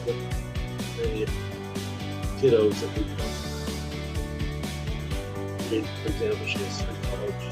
with the kiddos that we talk about. I mean, for example, she has psychology.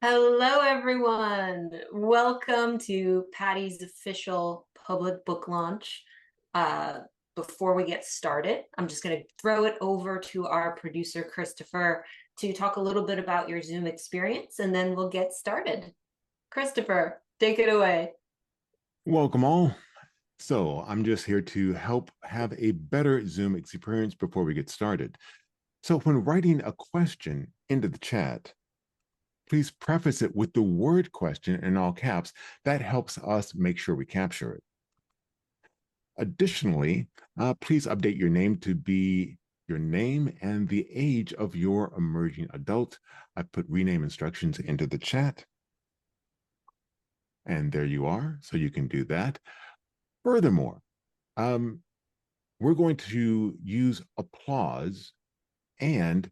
Hello, everyone. Welcome to Patty's official public book launch. Before we get started, I'm just going to throw it over to our producer, Christopher, to talk a little bit about your Zoom experience, and then we'll get started. Christopher, take it away. Welcome all. So I'm just here to help have a better Zoom experience before we get started. So when writing a question, into the chat, please preface it with the word question in all caps. That helps us make sure we capture it. Additionally, please update your name to be your name and the age of your emerging adult. I put rename instructions into the chat. And there you are, so you can do that. Furthermore, we're going to use applause and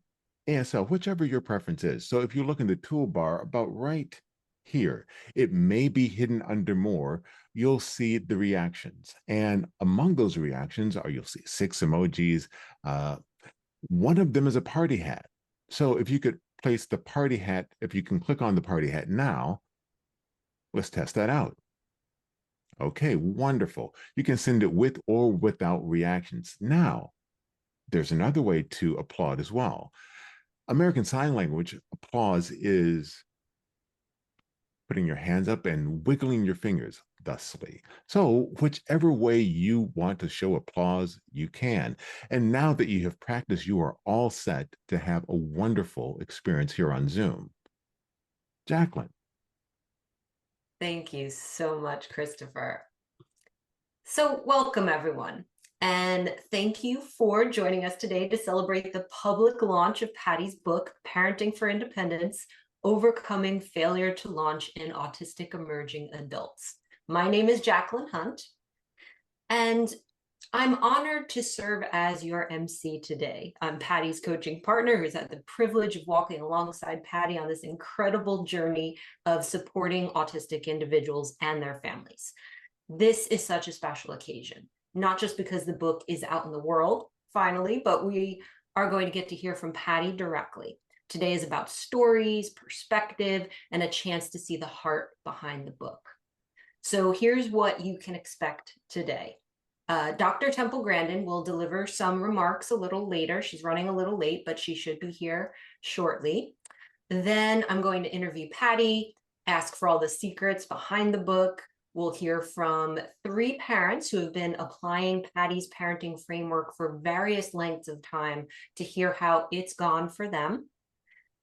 ASL, whichever your preference is. So if you look in the toolbar about right here, it may be hidden under more. You'll see the reactions. And among those reactions you'll see 6 emojis. One of them is a party hat. So if you could place the party hat, if you can click on the party hat now, let's test that out. Okay, wonderful. You can send it with or without reactions. Now, there's another way to applaud as well. American Sign Language applause is putting your hands up and wiggling your fingers thusly. So whichever way you want to show applause, you can. And now that you have practiced, you are all set to have a wonderful experience here on Zoom. Jacqueline. Thank you so much, Christopher. So welcome, everyone. And thank you for joining us today to celebrate the public launch of Patty's book, Parenting for Independence, Overcoming Failure to Launch in Autistic Emerging Adults. My name is Jacqueline Hunt, and I'm honored to serve as your MC today. I'm Patty's coaching partner who's had the privilege of walking alongside Patty on this incredible journey of supporting autistic individuals and their families. This is such a special occasion, not just because the book is out in the world, finally, but we are going to get to hear from Patty directly. Today is about stories, perspective, and a chance to see the heart behind the book. So here's what you can expect today. Dr. Temple Grandin will deliver some remarks a little later. She's running a little late, but she should be here shortly. Then I'm going to interview Patty, ask for all the secrets behind the book. We'll hear from 3 parents who have been applying Patty's parenting framework for various lengths of time to hear how it's gone for them.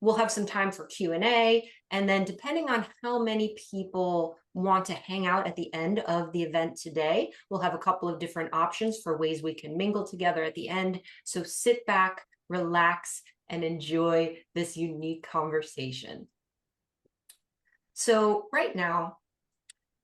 We'll have some time for Q&A, and then depending on how many people want to hang out at the end of the event today, we'll have a couple of different options for ways we can mingle together at the end. So sit back, relax, and enjoy this unique conversation. So right now,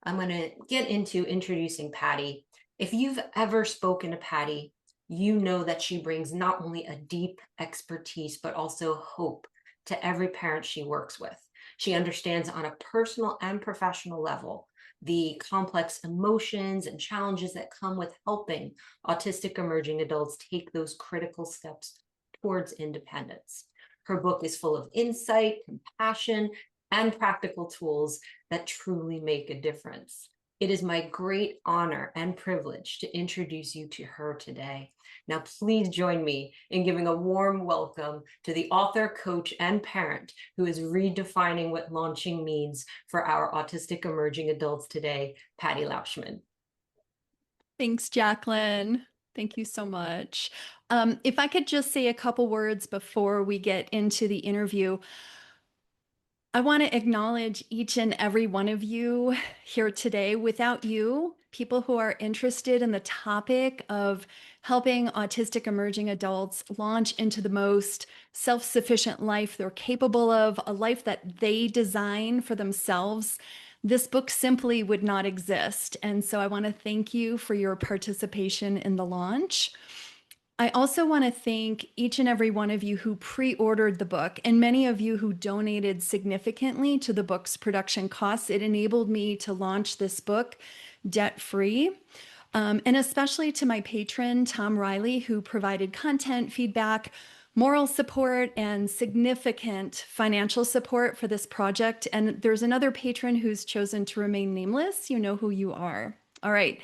I'm going to get into introducing Patty. If you've ever spoken to Patty, you know that she brings not only a deep expertise, but also hope to every parent she works with. She understands on a personal and professional level the complex emotions and challenges that come with helping autistic emerging adults take those critical steps towards independence. Her book is full of insight, compassion, and practical tools that truly make a difference. It is my great honor and privilege to introduce you to her today. Now, please join me in giving a warm welcome to the author, coach, and parent who is redefining what launching means for our autistic emerging adults today, Patty Laushman. Thanks, Jacqueline. Thank you so much. If I could just say a couple words before we get into the interview. I want to acknowledge each and every one of you here today. Without you, people who are interested in the topic of helping autistic emerging adults launch into the most self-sufficient life they're capable of, a life that they design for themselves, this book simply would not exist. And so I want to thank you for your participation in the launch. I also want to thank each and every one of you who pre-ordered the book and many of you who donated significantly to the book's production costs. It enabled me to launch this book debt-free. And especially to my patron, Tom Riley, who provided content, feedback, moral support, and significant financial support for this project. And there's another patron who's chosen to remain nameless. You know who you are. All right.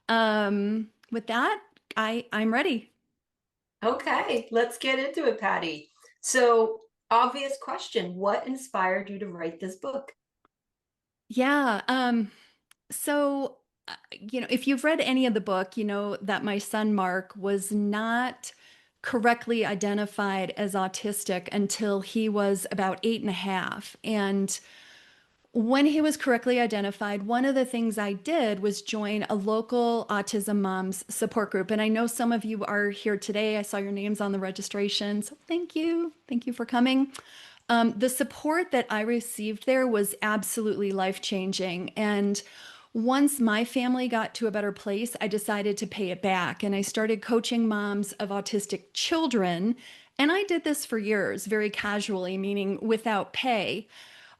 With that, I'm ready. Okay, let's get into it, Patty. So, obvious question, what inspired you to write this book? Yeah, if you've read any of the book, you know that my son Mark was not correctly identified as autistic until he was about 8.5. And when he was correctly identified, one of the things I did was join a local autism moms support group. And I know some of you are here today. I saw your names on the registration. So thank you. Thank you for coming. The support that I received there was absolutely life-changing. And once my family got to a better place, I decided to pay it back. And I started coaching moms of autistic children. And I did this for years, very casually, meaning without pay.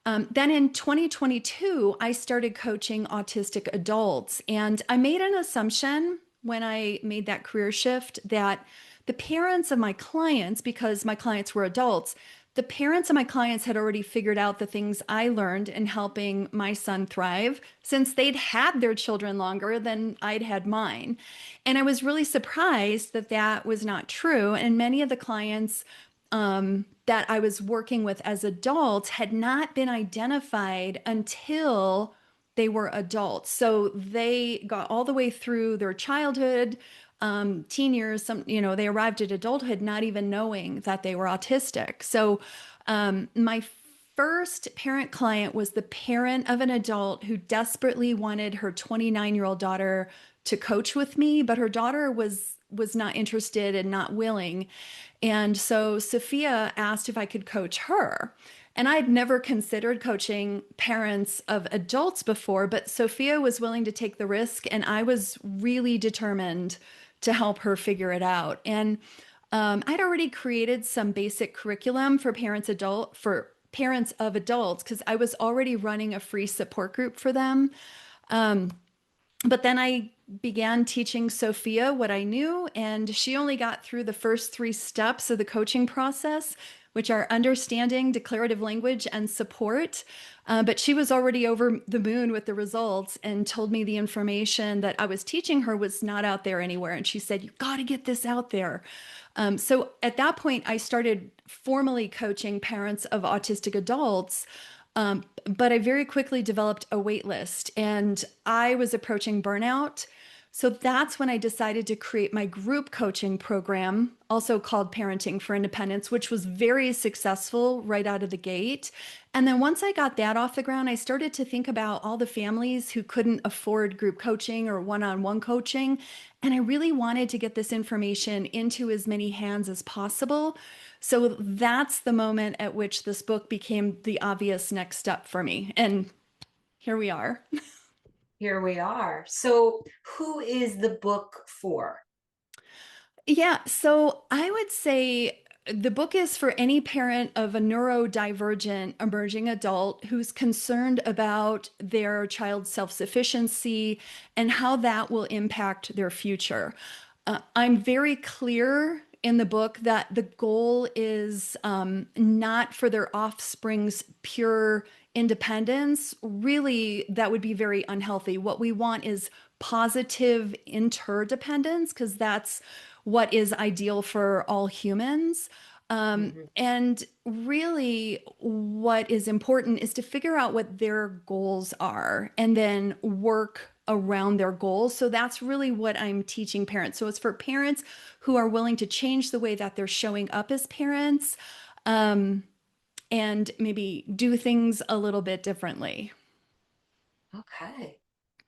Then in 2022, I started coaching autistic adults. And I made an assumption when I made that career shift that the parents of my clients, because my clients were adults, the parents of my clients had already figured out the things I learned in helping my son thrive, since they'd had their children longer than I'd had mine. And I was really surprised that that was not true. And many of the clients that I was working with as adults had not been identified until they were adults. So they got all the way through their childhood, teen years, they arrived at adulthood not even knowing that they were autistic. So my first parent client was the parent of an adult who desperately wanted her 29-year-old daughter to coach with me, but her daughter was not interested and not willing. And so Sophia asked if I could coach her. And I had never considered coaching parents of adults before, but Sophia was willing to take the risk, and I was really determined to help her figure it out. And I'd already created some basic curriculum for parents of adults, because I was already running a free support group for them. But then I began teaching Sophia what I knew, and she only got through the first 3 steps of the coaching process, which are understanding, declarative language, and support. But she was already over the moon with the results and told me the information that I was teaching her was not out there anywhere. And she said, "You got to get this out there." So at that point, I started formally coaching parents of autistic adults. But I very quickly developed a wait list, and I was approaching burnout. So that's when I decided to create my group coaching program, also called Parenting for Independence, which was very successful right out of the gate. And then once I got that off the ground, I started to think about all the families who couldn't afford group coaching or one-on-one coaching. And I really wanted to get this information into as many hands as possible. So that's the moment at which this book became the obvious next step for me. And here we are. Here we are. So who is the book for? Yeah, so I would say the book is for any parent of a neurodivergent emerging adult who's concerned about their child's self-sufficiency and how that will impact their future. I'm very clear in the book that the goal is not for their offspring's pure independence. Really, that would be very unhealthy. What we want is positive interdependence, because that's what is ideal for all humans. And really, what is important is to figure out what their goals are and then work around their goals. So that's really what I'm teaching parents. So it's for parents who are willing to change the way that they're showing up as parents, and maybe do things a little bit differently. Okay,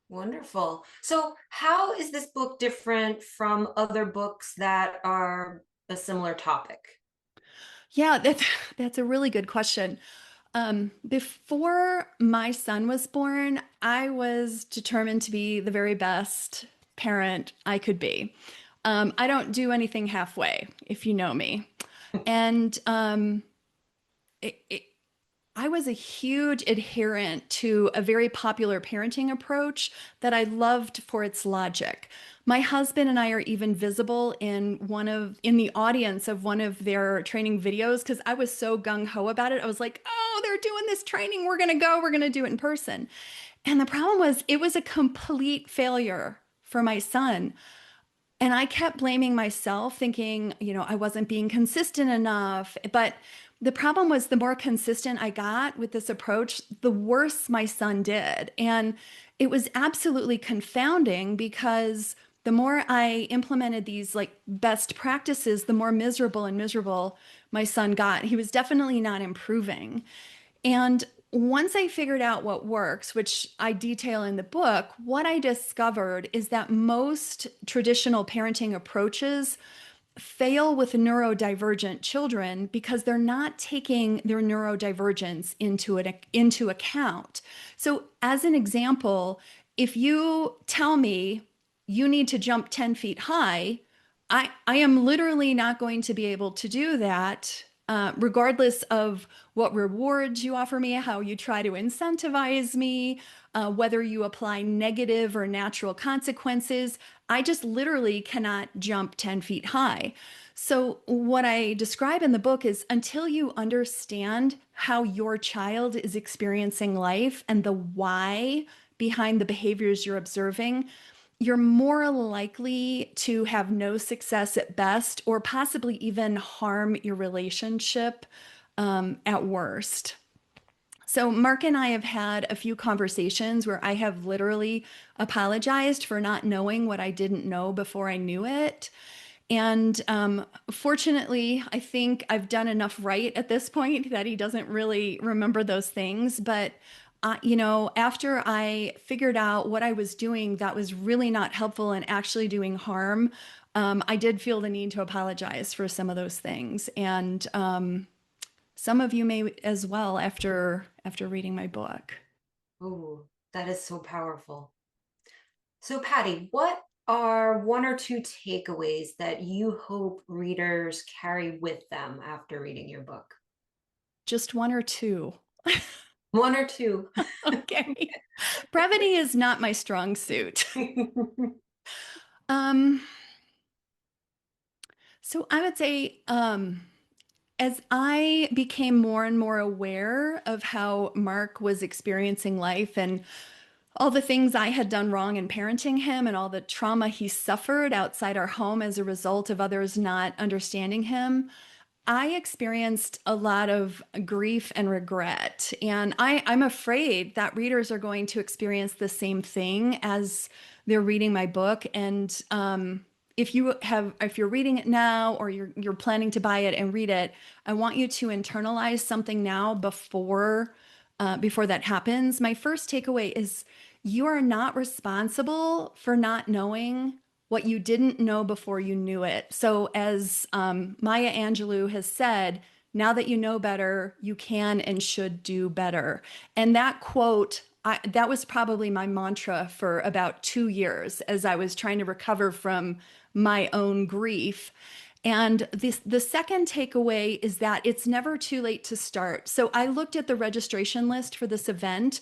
wonderful. So how is this book different from other books that are a similar topic? Yeah, that's a really good question. Before my son was born, I was determined to be the very best parent I could be. I don't do anything halfway, if you know me. And I was a huge adherent to a very popular parenting approach that I loved for its logic. My husband and I are even visible in the audience of one of their training videos, because I was so gung-ho about it. I was like, "Oh, they're doing this training. We're going to do it in person." And the problem was it was a complete failure for my son. And I kept blaming myself, thinking, I wasn't being consistent enough. But the problem was the more consistent I got with this approach, the worse my son did. And it was absolutely confounding, because the more I implemented these like best practices, the more miserable and miserable my son got. He was definitely not improving. And once I figured out what works, which I detail in the book, what I discovered is that most traditional parenting approaches fail with neurodivergent children because they're not taking their neurodivergence into account. So, as an example, if you tell me you need to jump 10 feet high, I am literally not going to be able to do that, regardless of what rewards you offer me, how you try to incentivize me, whether you apply negative or natural consequences. I just literally cannot jump 10 feet high. So, what I describe in the book is until you understand how your child is experiencing life and the why behind the behaviors you're observing, you're more likely to have no success at best or possibly even harm your relationship at worst. So, Mark and I have had a few conversations where I have literally apologized for not knowing what I didn't know before I knew it. And fortunately, I think I've done enough right at this point that he doesn't really remember those things. But after I figured out what I was doing that was really not helpful and actually doing harm, I did feel the need to apologize for some of those things. And some of you may as well after reading my book. Oh, that is so powerful. So, Patty, what are one or two takeaways that you hope readers carry with them after reading your book? Just one or two. One or two. Okay. Brevity is not my strong suit. So I would say, as I became more and more aware of how Mark was experiencing life and all the things I had done wrong in parenting him and all the trauma he suffered outside our home as a result of others not understanding him, I experienced a lot of grief and regret. And I'm afraid that readers are going to experience the same thing as they're reading my book. And if you're reading it now or you're planning to buy it and read it, I want you to internalize something now before that happens. My first takeaway is you are not responsible for not knowing what you didn't know before you knew it. So, as Maya Angelou has said, now that you know better, you can and should do better. And that quote, that was probably my mantra for about 2 years as I was trying to recover from my own grief. And the second takeaway is that it's never too late to start. So I looked at the registration list for this event,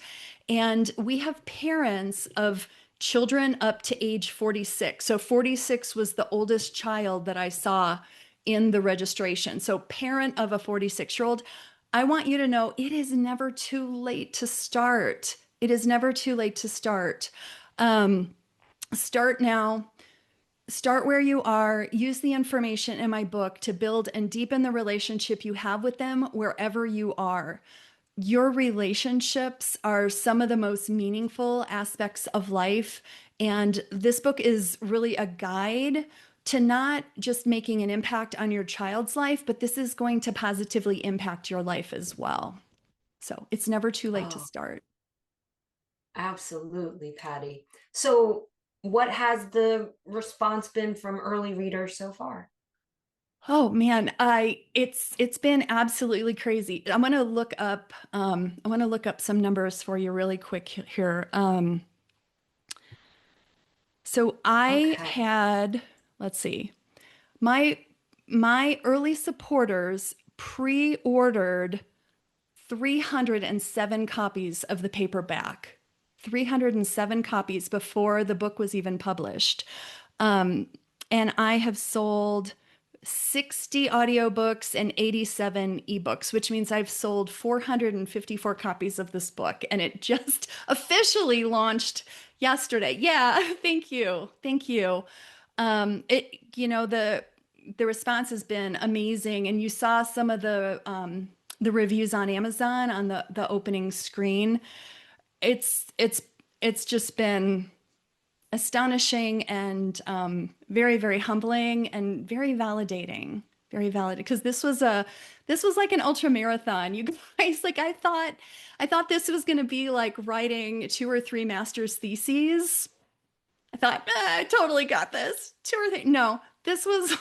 and we have parents of children up to age 46. So 46 was the oldest child that I saw in the registration. So parent of a 46-year-old, I want you to know it is never too late to start. It is never too late to start. Start now. Start where you are. Use the information in my book to build and deepen the relationship you have with them wherever you are. Your relationships are some of the most meaningful aspects of life. And this book is really a guide to not just making an impact on your child's life, but this is going to positively impact your life as well. So it's never too late to start. Absolutely, Patty. So what has the response been from early readers so far? Oh man, it's been absolutely crazy. I want to look up some numbers for you really quick here. So I had, let's see, my early supporters pre-ordered 307 copies of the paperback, 307 copies before the book was even published. And I have sold 60 audiobooks and 87 ebooks, which means I've sold 454 copies of this book, and it just officially launched yesterday. Yeah, thank you. Thank you. The response has been amazing, and you saw some of the reviews on Amazon on the opening screen. It's just been astonishing and very, very humbling and very validating. Very valid, because this was like an ultra marathon, you guys. Like I thought this was going to be like writing 2 or 3 master's theses. I thought, I totally got this. 2 or 3. No, this was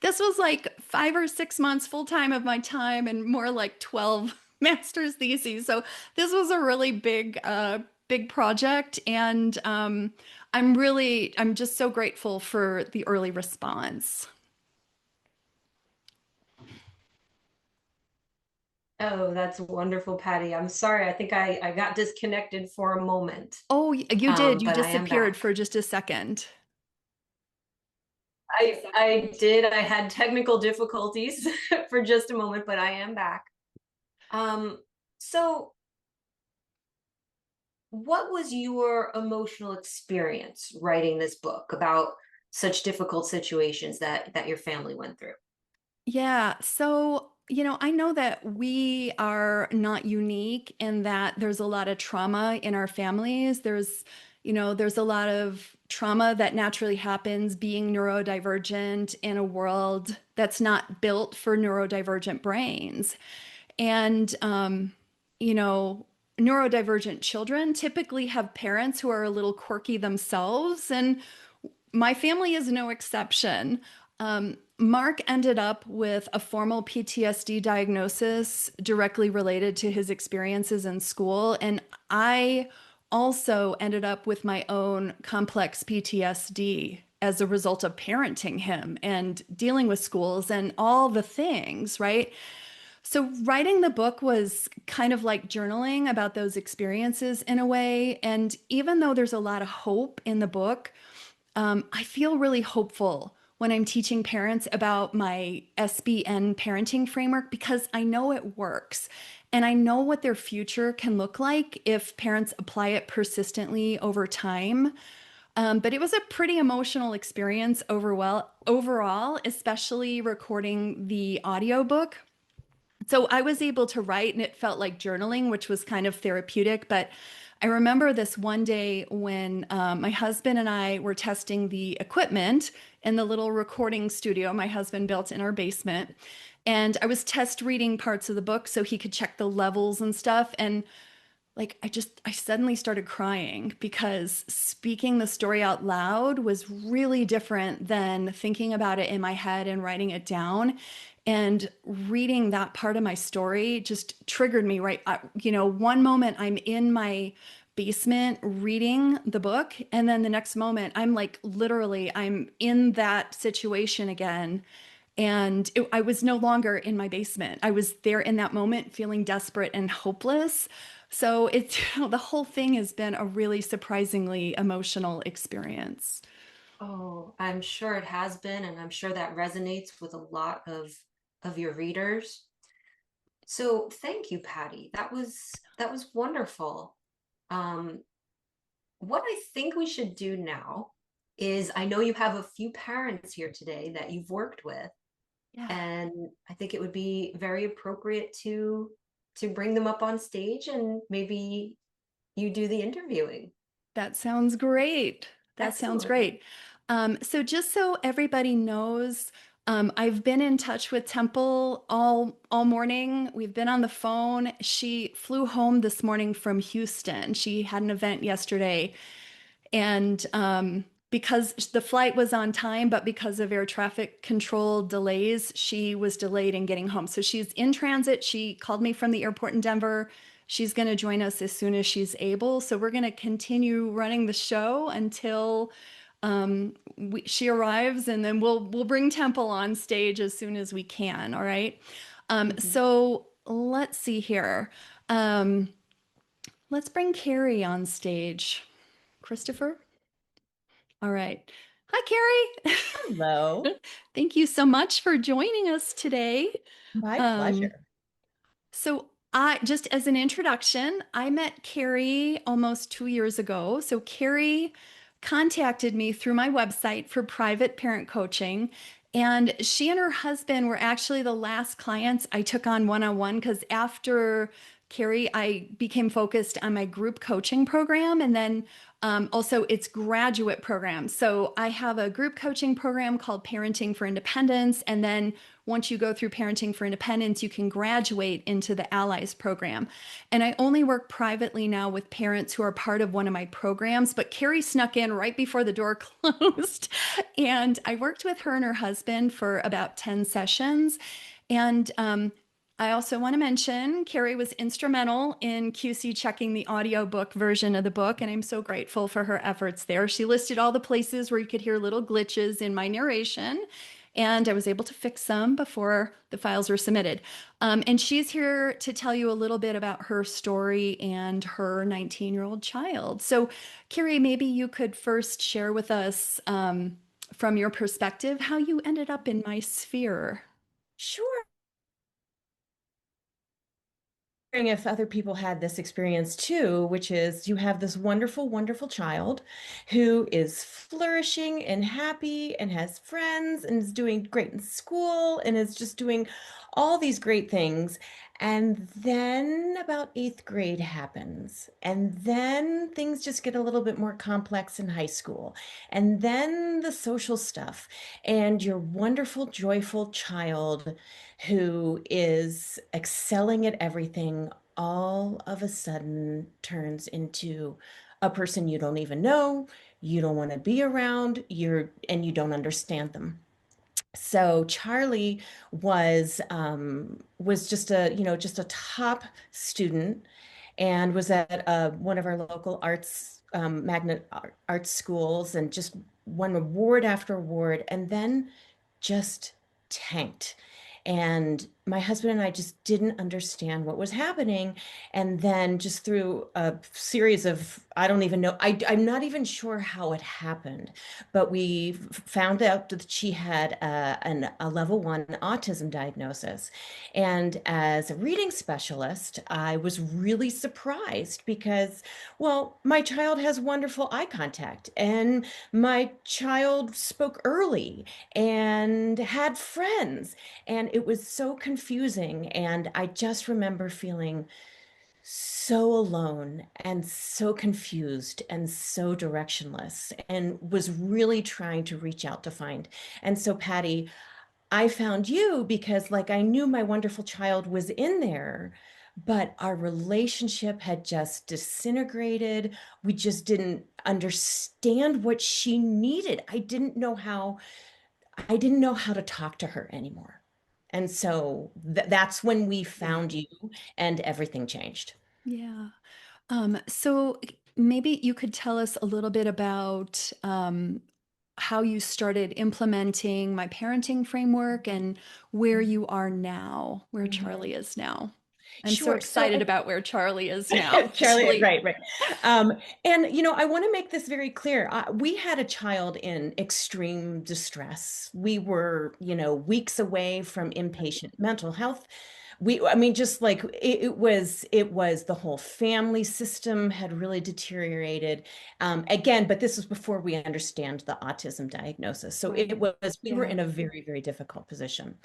this was like 5 or 6 months full time of my time, and more like 12 master's theses. So this was a really big big project, and I'm just so grateful for the early response. Oh, that's wonderful, Patty. I'm sorry. I think I got disconnected for a moment. Oh, you did. You But I am disappeared back. for just a second. I did. I had technical difficulties for just a moment, but I am back. So what was your emotional experience writing this book about such difficult situations that your family went through? Yeah. So, I know that we are not unique in that there's a lot of trauma in our families. There's a lot of trauma that naturally happens being neurodivergent in a world that's not built for neurodivergent brains. And, you know, neurodivergent children typically have parents who are a little quirky themselves. And my family is no exception. Mark ended up with a formal PTSD diagnosis directly related to his experiences in school. And I also ended up with my own complex PTSD as a result of parenting him and dealing with schools and all the things, right? So, writing the book was kind of like journaling about those experiences in a way. And even though there's a lot of hope in the book, I feel really hopeful when I'm teaching parents about my SBN parenting framework because I know it works. And I know what their future can look like if parents apply it persistently over time. But it was a pretty emotional experience overall, especially recording the audiobook. So I was able to write and it felt like journaling, which was kind of therapeutic. But I remember this one day when my husband and I were testing the equipment in the little recording studio my husband built in our basement. And I was test reading parts of the book so he could check the levels and stuff. And like I suddenly started crying because speaking the story out loud was really different than thinking about it in my head and writing it down. And reading that part of my story just triggered me, right? One moment I'm in my basement reading the book, and then the next moment I'm like literally I'm in that situation again. And I was no longer in my basement. I was there in that moment feeling desperate and hopeless. So it's the whole thing has been a really surprisingly emotional experience. Oh, I'm sure it has been, and I'm sure that resonates with a lot of your readers. So thank you, Patty. That was wonderful. Um, what I think we should do now is I know you have a few parents here today that you've worked with, Yeah, and I think it would be very appropriate to bring them up on stage and maybe you do the interviewing. that sounds great. That sounds Excellent. great. So just so everybody knows, I've been in touch with Temple all morning. We've been on the phone. She flew home this morning from Houston. She had an event yesterday, and because the flight was on time, but because of air traffic control delays, she was delayed in getting home. So she's in transit. She called me from the airport in Denver. She's going to join us as soon as she's able. So we're going to continue running the show until she arrives, and then we'll bring Temple on stage as soon as we can. All right. So let's see here. Let's bring Carrie on stage. Christopher. All right. Hi, Carrie. Hello. Thank you so much for joining us today. My Um, pleasure. So just as an introduction, I met Carrie almost 2 years ago. So Carrie contacted me through my website for private parent coaching. And she and her husband were actually the last clients I took on one-on-one because after Carrie, I became focused on my group coaching program and then also its graduate program. So I have a group coaching program called Parenting for Independence. And then once you go through Parenting for Independence, you can graduate into the Allies program. And I only work privately now with parents who are part of one of my programs, but Carrie snuck in right before the door closed. And I worked with her and her husband for about 10 sessions. And I also want to mention Carrie was instrumental in QC checking the audiobook version of the book, and I'm so grateful for her efforts there. She listed all the places where you could hear little glitches in my narration, and I was able to fix them before the files were submitted. And she's here to tell you a little bit about her story and her 19-year-old child. So, Carrie, maybe you could first share with us from your perspective how you ended up in my sphere. Sure. If other people had this experience too, which is you have this wonderful, wonderful child who is flourishing and happy and has friends and is doing great in school and is just doing all these great things. And then about eighth grade happens. And then things just get a little bit more complex in high school. And then the social stuff and your wonderful, joyful child who is excelling at everything all of a sudden turns into a person you don't even know, you don't want to be around, and you don't understand them. So Charlie was just a top student and was at one of our local magnet arts schools and just won award after award and then just tanked. And my husband and I just didn't understand what was happening. And then just through a series of, I don't even know, I'm not even sure how it happened, but we found out that she had a level 1 autism diagnosis. And as a reading specialist, I was really surprised because, well, my child has wonderful eye contact and my child spoke early and had friends. And it was so confusing. And I just remember feeling so alone and so confused and so directionless and was really trying to reach out to find. And so, Patty, I found you because like I knew my wonderful child was in there, but our relationship had just disintegrated. We just didn't understand what she needed. I didn't know how to talk to her anymore. And so that's when we found you and everything changed. Yeah. So maybe you could tell us a little bit about how you started implementing my parenting framework and where you are now, where Charlie is now. I'm so Sure. excited about where Charlie is now. Charlie, right. And, I want to make this very clear. We had a child in extreme distress. We were, weeks away from inpatient mental health. Just like it was the whole family system had really deteriorated. Again, but this was before we understand the autism diagnosis. So we were in a very, very difficult position.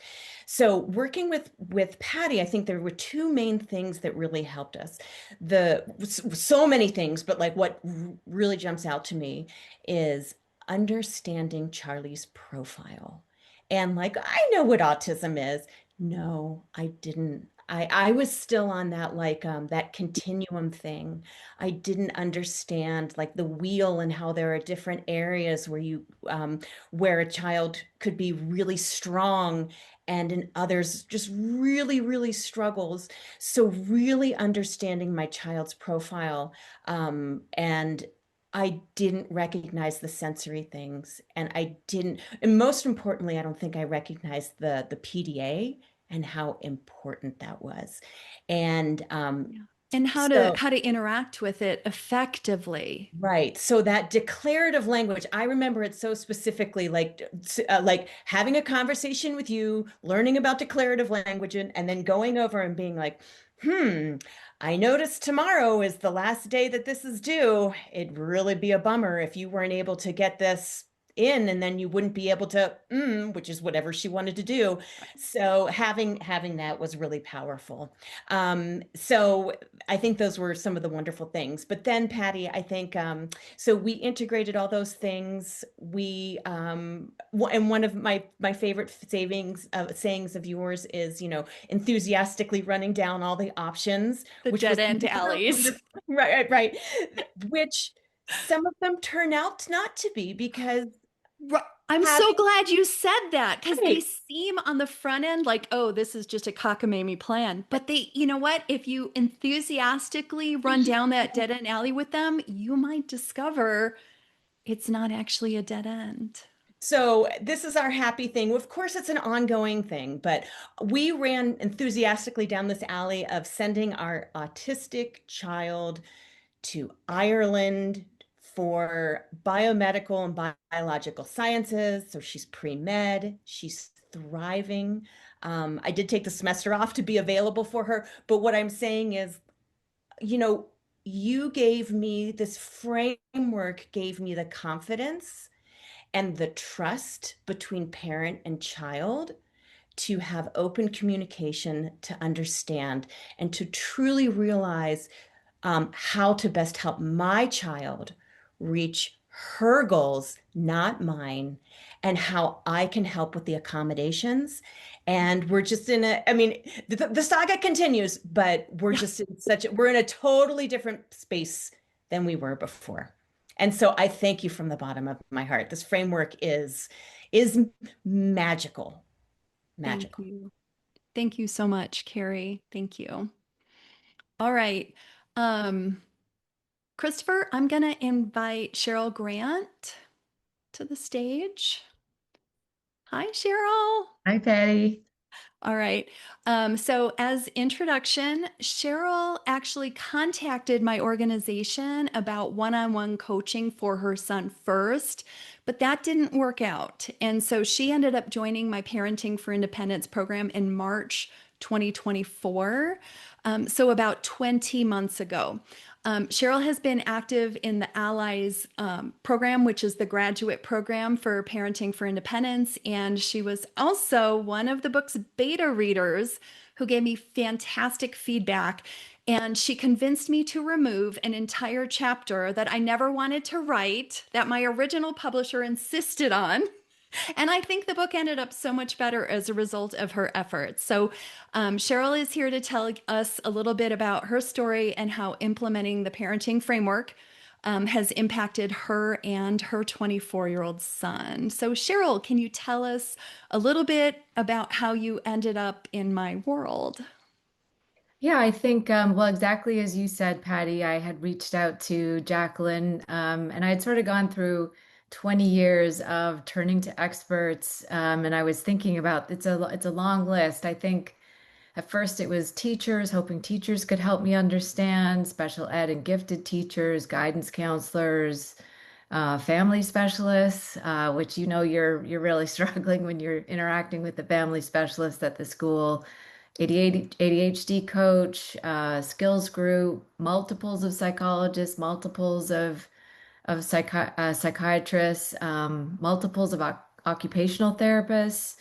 So working with Patty, I think there were two main things that really helped us. So many things, but like what really jumps out to me is understanding Charlie's profile. And like, I know what autism is. No, I didn't. I was still on that that continuum thing. I didn't understand like the wheel and how there are different areas where a child could be really strong and in others just really, really struggles. So really understanding my child's profile, and I didn't recognize the sensory things, and and most importantly, I don't think I recognized the PDA and how important that was. And how to interact with it effectively. Right. So that declarative language, I remember it so specifically, like having a conversation with you, learning about declarative language, and then going over and being like, I noticed tomorrow is the last day that this is due. It'd really be a bummer if you weren't able to get this in, and then you wouldn't be able to, which is whatever she wanted to do. So having that was really powerful. So I think those were some of the wonderful things. But then, Patty, I think so we integrated all those things. We and one of my favorite sayings of yours is, enthusiastically running down all the options, The which dead was end alleys. right, which some of them turn out not to be, because I'm so having glad you said that, because they Right. seem on the front end like, oh, this is just a cockamamie plan. But they, you know what? If you enthusiastically run down that dead end alley with them, you might discover it's not actually a dead end. So this is our happy thing. Of course, it's an ongoing thing, but we ran enthusiastically down this alley of sending our autistic child to Ireland for biomedical and biological sciences. So she's pre-med, she's thriving. I did take the semester off to be available for her, but what I'm saying is, you gave me this framework, gave me the confidence and the trust between parent and child to have open communication, to understand, and to truly realize how to best help my child reach her goals, not mine, and how I can help with the accommodations. And we're just I mean, the saga continues, but we're just we're in a totally different space than we were before. And so I thank you from the bottom of my heart. This framework is magical, magical. Thank you. Thank you so much, Carrie. Thank you. All right. Christopher, I'm going to invite Cheryl Grant to the stage. Hi, Cheryl. Hi, Patty. All right. So as introduction, Cheryl actually contacted my organization about one-on-one coaching for her son first, but that didn't work out. And so she ended up joining my Parenting for Independence program in March 2024. So about 20 months ago. Cheryl has been active in the Allies program, which is the graduate program for Parenting for Independence. And she was also one of the book's beta readers who gave me fantastic feedback. And she convinced me to remove an entire chapter that I never wanted to write, that my original publisher insisted on. And I think the book ended up so much better as a result of her efforts. So Cheryl is here to tell us a little bit about her story and how implementing the parenting framework has impacted her and her 24-year-old son. So Cheryl, can you tell us a little bit about how you ended up in my world? Yeah, I think, well, exactly as you said, Patty, I had reached out to Jacqueline, and I had sort of gone through 20 years of turning to experts, and I was thinking about it's a long list. I think at first it was teachers, hoping teachers could help me understand, special ed and gifted teachers, guidance counselors, family specialists, which you're really struggling when you're interacting with the family specialist at the school. ADHD coach, skills group, multiples of psychologists, multiples of psychiatrists, multiples of occupational therapists,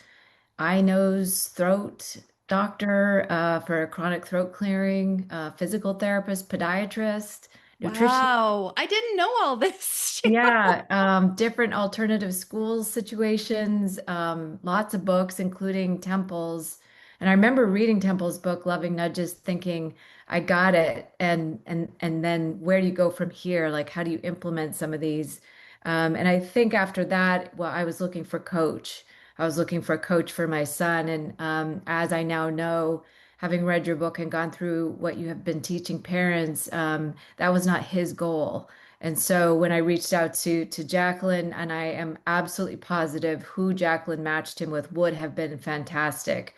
eye, nose, throat doctor for chronic throat clearing, physical therapist, podiatrist, nutrition. Wow, I didn't know all this. Yeah, different alternative schools situations, lots of books, including Temple's. And I remember reading Temple's book, Loving Nudges, thinking, I got it. And then where do you go from here? Like, how do you implement some of these? And I think after that, well, I was looking for coach. I was looking for a coach for my son. And as I now know, having read your book and gone through what you have been teaching parents, that was not his goal. And so when I reached out to Jacqueline, and I am absolutely positive who Jacqueline matched him with would have been fantastic.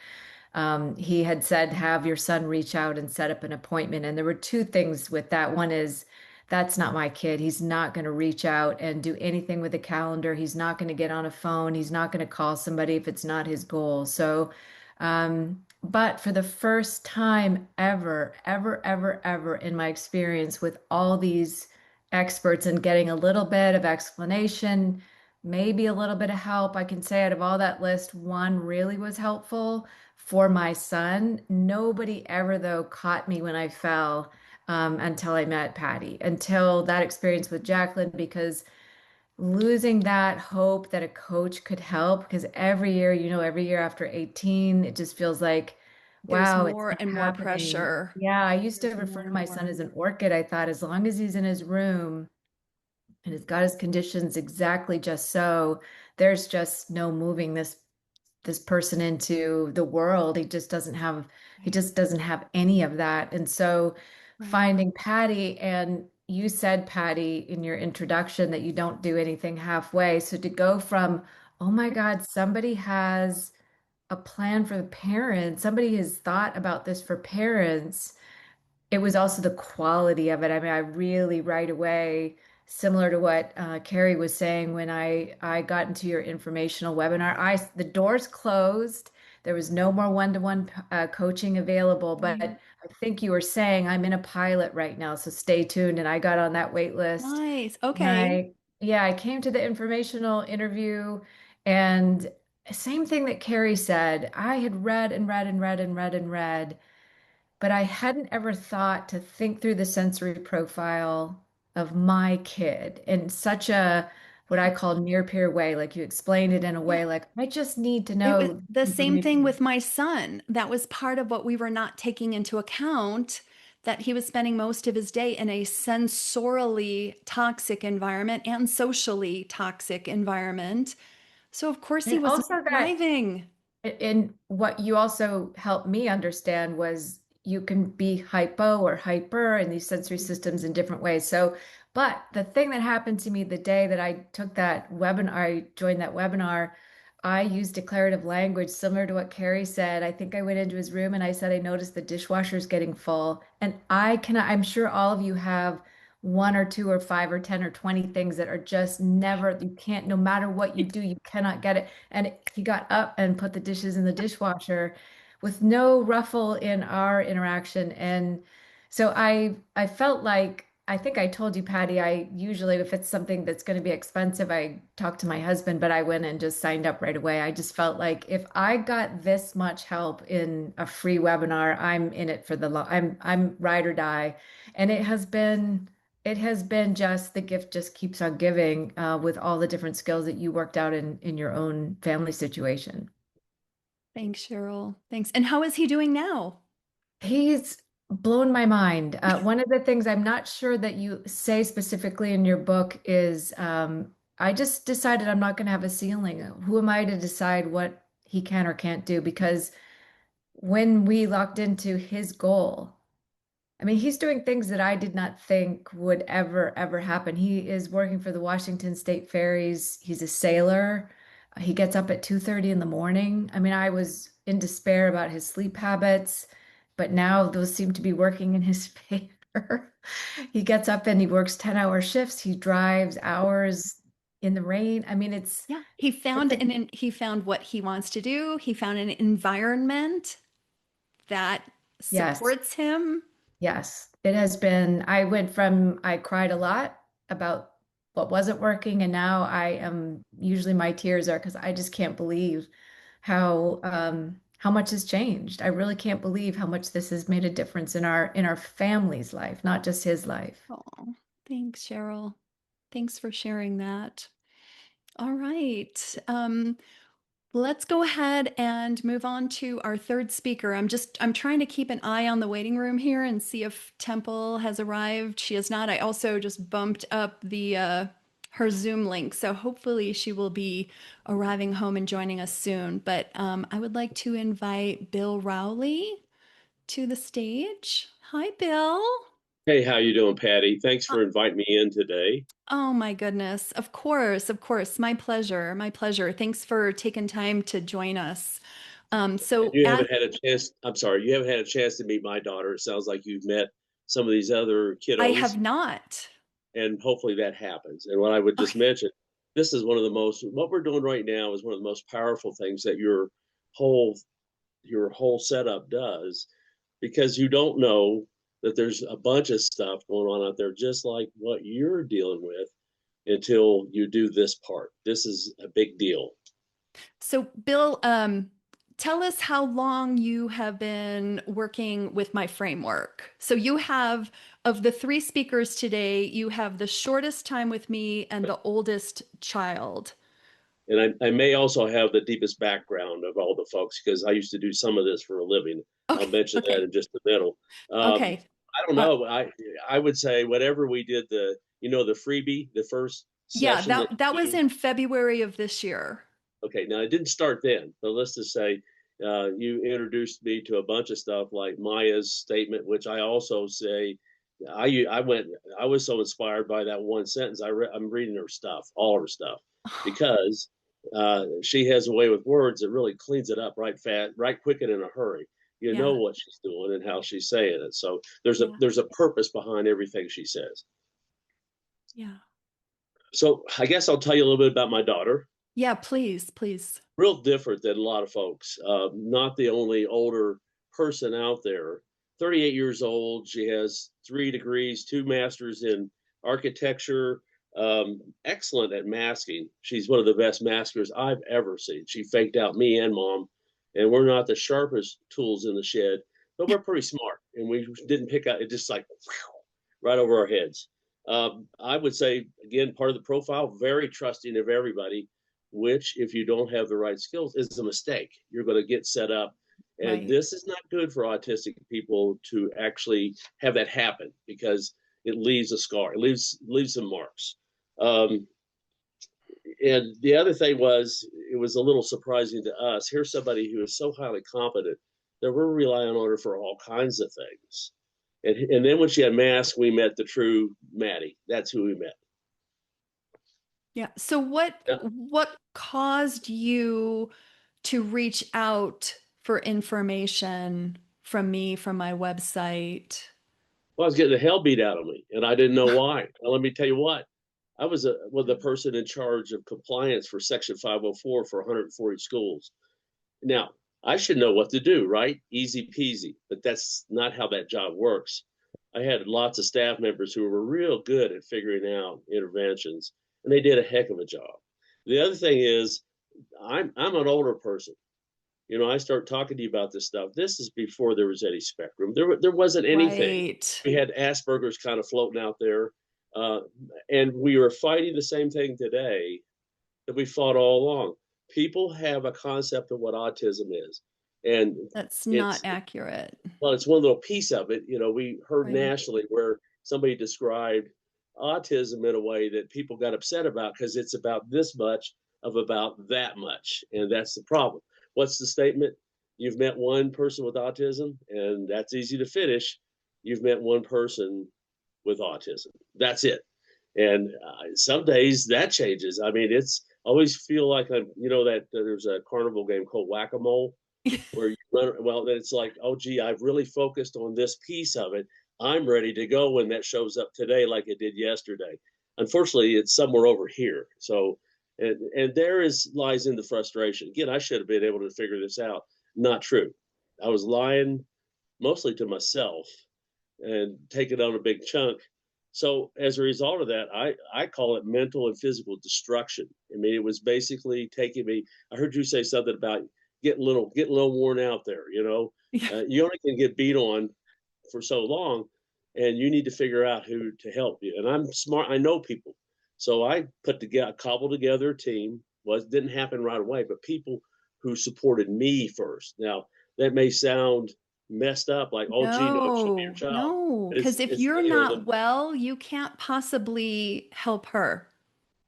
He had said, have your son reach out and set up an appointment. And there were two things with that. One is, that's not my kid. He's not going to reach out and do anything with a calendar. He's not going to get on a phone. He's not going to call somebody if it's not his goal. So, but for the first time ever in my experience with all these experts and getting a little bit of explanation, maybe a little bit of help. I can say out of all that list, one really was helpful for my son. Nobody ever, though, caught me when I fell until I met Patty, until that experience with Jacqueline, because losing that hope that a coach could help, because every year, every year after 18, it just feels like, There's wow, it's more not and more happening. pressure. Yeah, I used to There's refer more to and my son more. as an orchid. I thought as long as he's in his room and he's got his conditions exactly just so, there's just no moving this person into the world. He just doesn't have any of that. And so Right. finding Patty, and you said, Patty, in your introduction that you don't do anything halfway. So to go from, oh my God, somebody has a plan for the parents, somebody has thought about this for parents, it was also the quality of it. I mean, I really right away, similar to what Carrie was saying when I got into your informational webinar, the doors closed. There was no more one-to-one coaching available. But Right. I think you were saying I'm in a pilot right now, so stay tuned. And I got on that wait list. Nice. And Okay. I came to the informational interview, and same thing that Carrie said. I had read and read and read and read and read, but I hadn't ever thought to think through the sensory profile of my kid in such a what I call near peer way. Like you explained it in a Yeah. way like I just need to It was know the same thing information. with my son. That was part of what we were not taking into account, that he was spending most of his day in a sensorially toxic environment and socially toxic environment. So of course he And was not also that thriving. And what you also helped me understand was you can be hypo or hyper in these sensory systems in different ways. So, but the thing that happened to me the day that I took that webinar, I joined that webinar, I used declarative language similar to what Carrie said. I think I went into his room and I said, I noticed the dishwasher's getting full. And I'm sure all of you have one or two or five or 10 or 20 things that are just never, you can't, no matter what you do, you cannot get it. And he got up and put the dishes in the dishwasher with no ruffle in our interaction. And so I felt like, I think I told you, Patty, I usually, if it's something that's going to be expensive, I talk to my husband, but I went and just signed up right away. I just felt like if I got this much help in a free webinar, I'm in it for I'm ride or die. And it has been just the gift just keeps on giving with all the different skills that you worked out in your own family situation. Thanks, Cheryl. Thanks. And how is he doing now? He's blown my mind. One of the things I'm not sure that you say specifically in your book is I just decided I'm not going to have a ceiling. Who am I to decide what he can or can't do? Because when we locked into his goal, I mean, he's doing things that I did not think would ever happen. He is working for the Washington State Ferries. He's a sailor. He gets up at 2:30 in the morning. I mean, I was in despair about his sleep habits, but now those seem to be working in his favor. He gets up and he works 10-hour shifts. He drives hours in the rain. I mean, Yeah, he it's found a he found what he wants to do. He found an environment that yes. supports him. Yes, it has been. I cried a lot about what wasn't working, and now usually my tears are because I just can't believe how much has changed. I really can't believe how much this has made a difference in our family's life, not just his life. Oh, thanks, Cheryl. Thanks for sharing that. All right. Let's go ahead and move on to our third speaker. I'm trying to keep an eye on the waiting room here and see if Temple has arrived. She has not. I also just bumped up the her Zoom link, so hopefully she will be arriving home and joining us soon. But I would like to invite Bill Rowley to the stage. Hi, Bill. Hey, how you doing, Patty? Thanks for inviting me in today. Oh my goodness. Of course, of course. My pleasure. My pleasure. Thanks for taking time to join us. And So you as haven't had a chance, I'm sorry, you haven't had a chance to meet my daughter. It sounds like you've met some of these other I have kiddos, not. and hopefully that happens. And what I would just Okay. mention, this is what we're doing right now is one of the most powerful things that whole your whole setup does, because you don't know that there's a bunch of stuff going on out there just like what you're dealing with. until you do this part. This is a big deal. So, Bill, tell us how long you have been working with my framework. So you have, of the 3 speakers today, you have the shortest time with me and the oldest child. And I may also have the deepest background of all the folks, because I used to do some of this for a living. Okay, I'll mention that in just a minute. Okay. I don't know. I would say whatever we did, the freebie, the first Yeah, session. that was in February of this year. Okay, now it didn't start then, but let's just say you introduced me to a bunch of stuff like Maya's statement, which I also say I was so inspired by that one sentence. I'm reading her stuff, all her stuff, because she has a way with words that really cleans it up right quick and in a hurry. You know what she's doing and how she's saying it. So there's a purpose behind everything she says. Yeah. So I guess I'll tell you a little bit about my daughter. Yeah, please, please. Real different than a lot of folks. Not the only older person out there. 38 years old. She has 3 degrees, 2 masters in architecture. Excellent at masking. She's one of the best maskers I've ever seen. She faked out me and mom, and we're not the sharpest tools in the shed, but we're pretty smart. And we didn't pick out it, just like right over our heads. I would say, again, part of the profile, very trusting of everybody, which if you don't have the right skills is a mistake. You're going to get set up. And this is not good for autistic people to actually have that happen, because it leaves a scar. It leaves some marks. And the other thing was, it was a little surprising to us. Here's somebody who is so highly competent that we're relying on her for all kinds of things. And then when she had masks, we met the true Maddie. That's who we met. Yeah. So what caused you to reach out for information from me, from my website? Well, I was getting the hell beat out of me, and I didn't know why. Well, let me tell you what. I was the person in charge of compliance for Section 504 for 140 schools. Now, I should know what to do, right? Easy peasy, but that's not how that job works. I had lots of staff members who were real good at figuring out interventions, and they did a heck of a job. The other thing is, I'm an older person. You know, I start talking to you about this stuff. This is before there was any spectrum. There wasn't anything. Right. We had Asperger's kind of floating out there. And we are fighting the same thing today that we fought all along. People have a concept of what autism is. And that's not accurate. Well, it's one little piece of it. You know, we heard nationally where somebody described autism in a way that people got upset about because it's about this much of about that much. And that's the problem. What's the statement? You've met one person with autism, and that's easy to finish. You've met one person with autism. That's it. And some days that changes. I mean, it's always feel like that there's a carnival game called Whack-A-Mole where you run. Well, then it's like, oh, gee, I've really focused on this piece of it. I'm ready to go when that shows up today like it did yesterday. Unfortunately, it's somewhere over here. So, and there lies in the frustration. Again, I should have been able to figure this out. Not true. I was lying mostly to myself and taking on a big chunk. So as a result of that, I call it mental and physical destruction. I mean, it was basically taking me. I heard you say something about getting a little worn out there. You know, you only can get beat on for so long, and you need to figure out who to help you. And I'm smart. I know people, so I cobbled together a team. Didn't happen right away, but people who supported me first. Now that may sound messed up, like, oh, gee, no, it should be your child. No, because if you're not well, you can't possibly help her.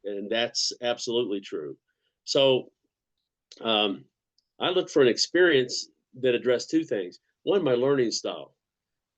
And that's absolutely true. So I looked for an experience that addressed 2 things. One, my learning style.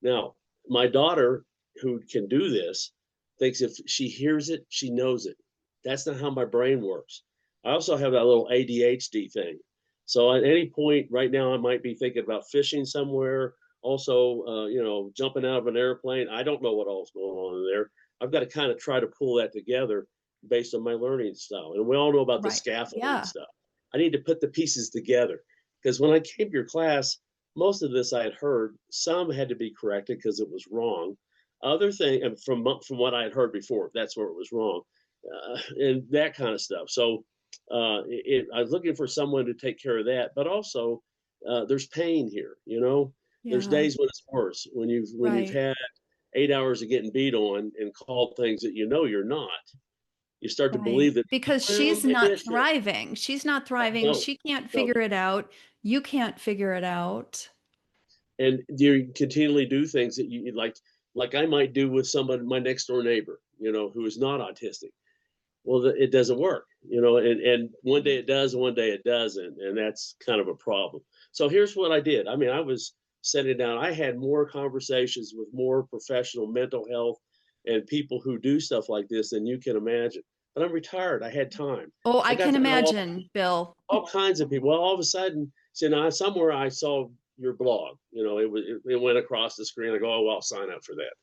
Now, my daughter, who can do this, thinks if she hears it, she knows it. That's not how my brain works. I also have that little ADHD thing. So at any point right now, I might be thinking about fishing somewhere. Also, jumping out of an airplane. I don't know what all's going on in there. I've got to kind of try to pull that together based on my learning style. And we all know about the scaffolding stuff. I need to put the pieces together, because when I came to your class, most of this I had heard. Some had to be corrected because it was wrong. Other thing, and from what I had heard before, that's where it was wrong. and that kind of stuff. So I was looking for someone to take care of that, but also there's pain here. There's Yeah. days when it's worse, when you've Right. had 8 hours of getting beat on and called things that you're not. You start to believe that, Because well, she's maybe not it's true. thriving. She's not thriving. No, She can't no. figure it out. You can't figure it out. And you continually do things that you like I might do with somebody, my next door neighbor, who is not autistic. Well, it doesn't work, and one day it does, and one day it doesn't. And that's kind of a problem. So here's what I did. I mean, I was sitting down, I had more conversations with more professional mental health and people who do stuff like this than you can imagine. But I'm retired. I had time. Oh, I I got can to know imagine, Bill. all kinds of people. Well, all of a sudden, somewhere I saw your blog. It went across the screen. I go, oh, well, I'll sign up for that.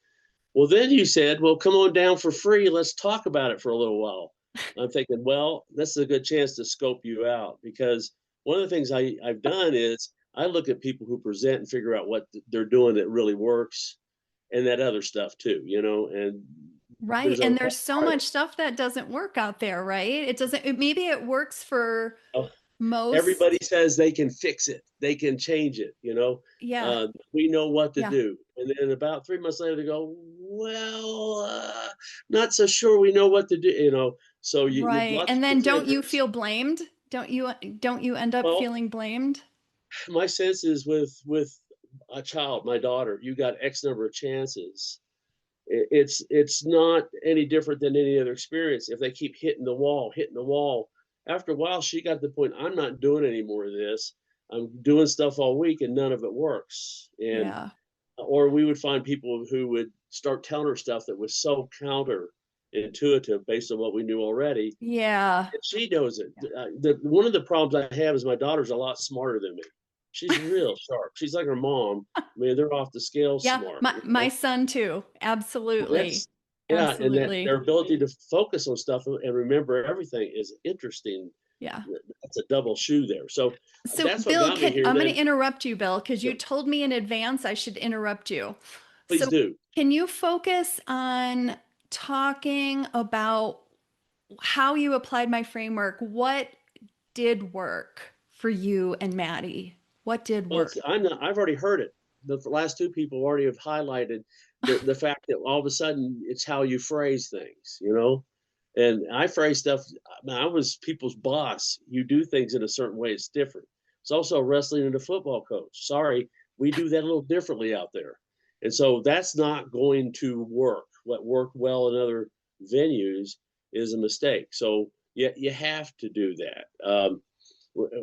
Well, then you said, well, come on down for free. Let's talk about it for a little while. I'm thinking, well, this is a good chance to scope you out, because one of the things I've done is I look at people who present and figure out what they're doing that really works, and that other stuff too, and Right. And there's so much stuff that doesn't work out there, right? It doesn't, maybe it works for most. Everybody says they can fix it, they can change it, Yeah. we know what to Yeah. do. And then about 3 months later, they go, well, not so sure we know what to do, so you Right. lots And of then don't you presenters. feel blamed? Don't you end up Well, feeling blamed? my sense is with a child, my daughter, you got X number of chances. It's not any different than any other experience. If they keep hitting the wall, after a while, she got to the point, I'm not doing any more of this. I'm doing stuff all week and none of it works. And Yeah. or we would find people who would start telling her stuff that was so counterintuitive based on what we knew already. Yeah. And she knows it. One of the problems I have is my daughter's a lot smarter than me. She's real sharp. She's like her mom. I mean, they're off the scale Yeah. smart. My son too. Absolutely. Yeah, and that Absolutely. their ability to focus on stuff and remember everything is interesting. Yeah. That's a double shoe there. So that's what Bill, got me here. I'm going Then to interrupt you, Bill, because you Yep. told me in advance I should interrupt you. Please do. Can you focus on talking about how you applied my framework? What did work for you and Maddie? What did Well, work? I've already heard it. The last two people already have highlighted the fact that all of a sudden it's how you phrase things, And I phrase stuff. I was people's boss. You do things in a certain way. It's different. It's also wrestling and a football coach. Sorry, we do that a little differently out there. And so that's not going to work. What worked well in other venues is a mistake. So you have to do that.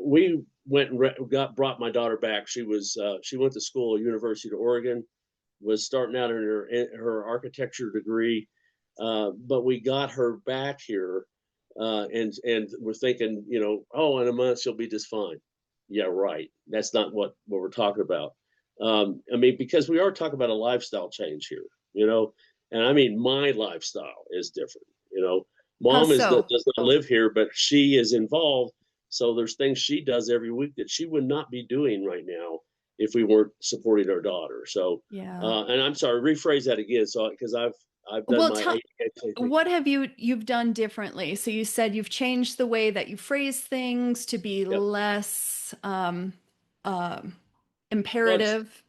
We went and brought my daughter back. She went to school at University of Oregon, was starting out in her architecture degree, but we got her back here, and we're thinking, oh, in a month she'll be just fine. Yeah, right. That's not what we're talking about. I mean, because we are talking about a lifestyle change here, and I mean, my lifestyle is different. Mom does not live here, but she is involved. So there's things she does every week that she would not be doing right now if we weren't supporting our daughter. So, Yeah. And I'm sorry, rephrase that again. So, because I've done what have you've done differently? So you said you've changed the way that you phrase things to be less imperative.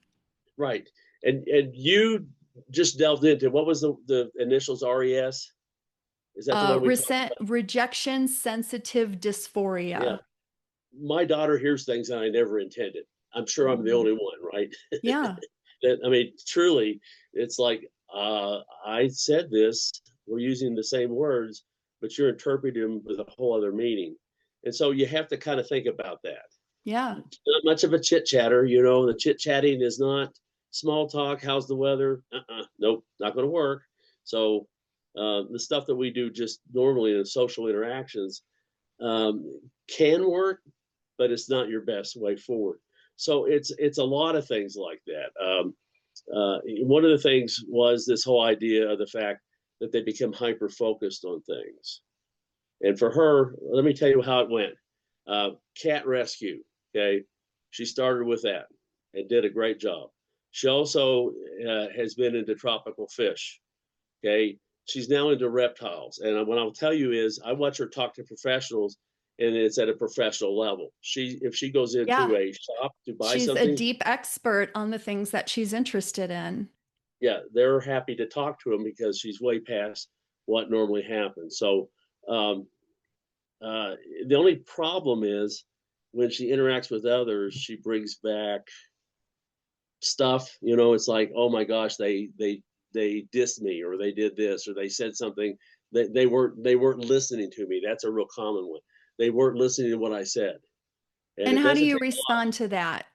Right. And you just delved into, what was the initials, RES? Is that the one rejection sensitive dysphoria. Yeah. My daughter hears things that I never intended. I'm sure I'm the only one, right? Yeah. I mean, truly, it's like, I said this, we're using the same words, but you're interpreting them with a whole other meaning. And so you have to kind of think about that. Yeah. It's not much of a chit chatter, the chit chatting is not small talk. How's the weather? Nope, not going to work. So the stuff that we do just normally in social interactions can work, but it's not your best way forward. So it's a lot of things like that. One of the things was this whole idea of the fact that they become hyper focused on things. And for her, let me tell you how it went. Cat rescue. Okay, she started with that and did a great job. She also has been into tropical fish. Okay, she's now into reptiles. And what I'll tell you is I watch her talk to professionals, and it's at a professional level. If she goes into Yeah. a shop to buy She's something, a deep expert on the things that she's interested in. yeah, they're happy to talk to him because she's way past what normally happens. So the only problem is when she interacts with others, she brings back stuff. It's like, oh my gosh, they dissed me, or they did this, or they said something that they weren't listening to me. That's a real common one. They weren't listening to what I said. And it how do doesn't you take a lot. respond to that?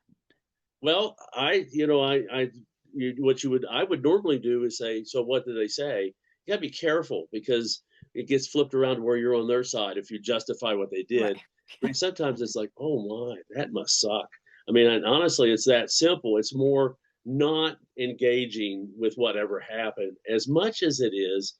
Well, I would normally do is say, so what did they say? You got to be careful, because it gets flipped around where you're on their side if you justify what they did. Right. But sometimes it's like, oh my, that must suck. I mean, and honestly, it's that simple. It's more not engaging with whatever happened as much as it is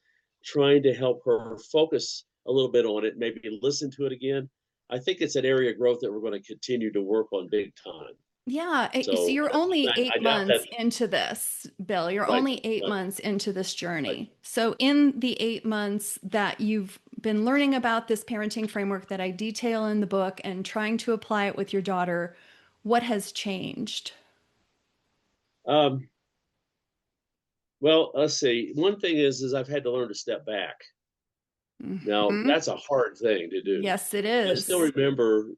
trying to help her focus a little bit on it, maybe listen to it again. I think it's an area of growth that we're going to continue to work on big time. Yeah. So So you're only I 8 doubt months that. into this, Bill. You're Right, only 8 right, months into this journey. right. So in the 8 months that you've been learning about this parenting framework that I detail in the book and trying to apply it with your daughter, what has changed? Well, let's see. One thing is I've had to learn to step back. Now, Mhm. that's a hard thing to do. Yes, it I still is. remember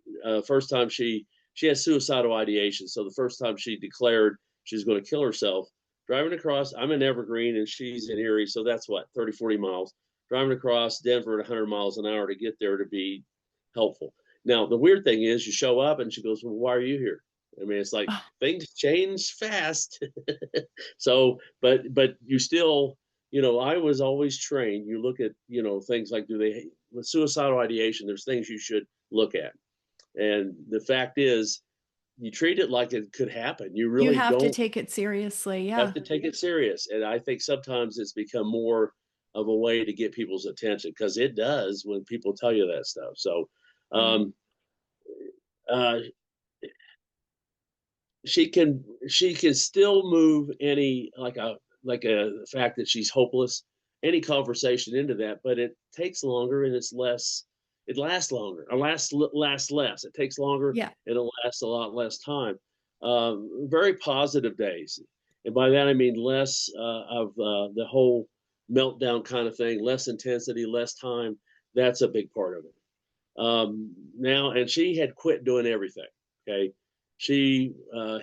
first time she has suicidal ideation. So the first time she declared she's going to kill herself, driving across, I'm in Evergreen and she's in Erie. So that's what, 30, 40 miles. Driving across Denver at 100 miles an hour to get there to be helpful. Now, the weird thing is you show up and she goes, well, why are you here? I mean, it's like things change fast. So, but you still, I was always trained. You look at, things like, with suicidal ideation, there's things you should look at. And the fact is, you treat it like it could happen. You You really have to don't take it seriously. have Yeah. to take it serious. And I think sometimes it's become more of a way to get people's attention, because it does when people tell you that stuff. So, Yeah. uh, she can still move any, like a fact that she's hopeless, any conversation into that, but it takes longer and it lasts longer, or lasts less. It takes longer, Yeah. and it lasts a lot less time. Very positive days, and by that I mean less of the whole meltdown kind of thing, less intensity, less time. That's a big part of it. Now, and she had quit doing everything. Okay, she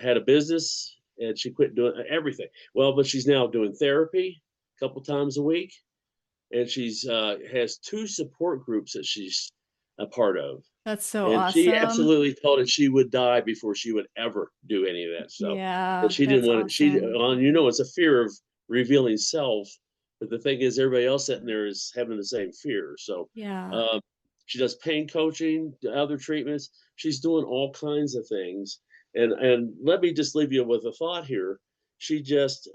had a business and she quit doing everything. Well, but she's now doing therapy a couple times a week, and she's has 2 support groups that she's a part of. That's so And she awesome. absolutely told us she would die before she would ever do any of that stuff. Yeah, But she didn't that's want it. awesome. It's a fear of revealing self. But the thing is, everybody else sitting there is having the same fear. So Yeah. um, she does pain coaching, other treatments. She's doing all kinds of things. And let me just leave you with a thought here. She just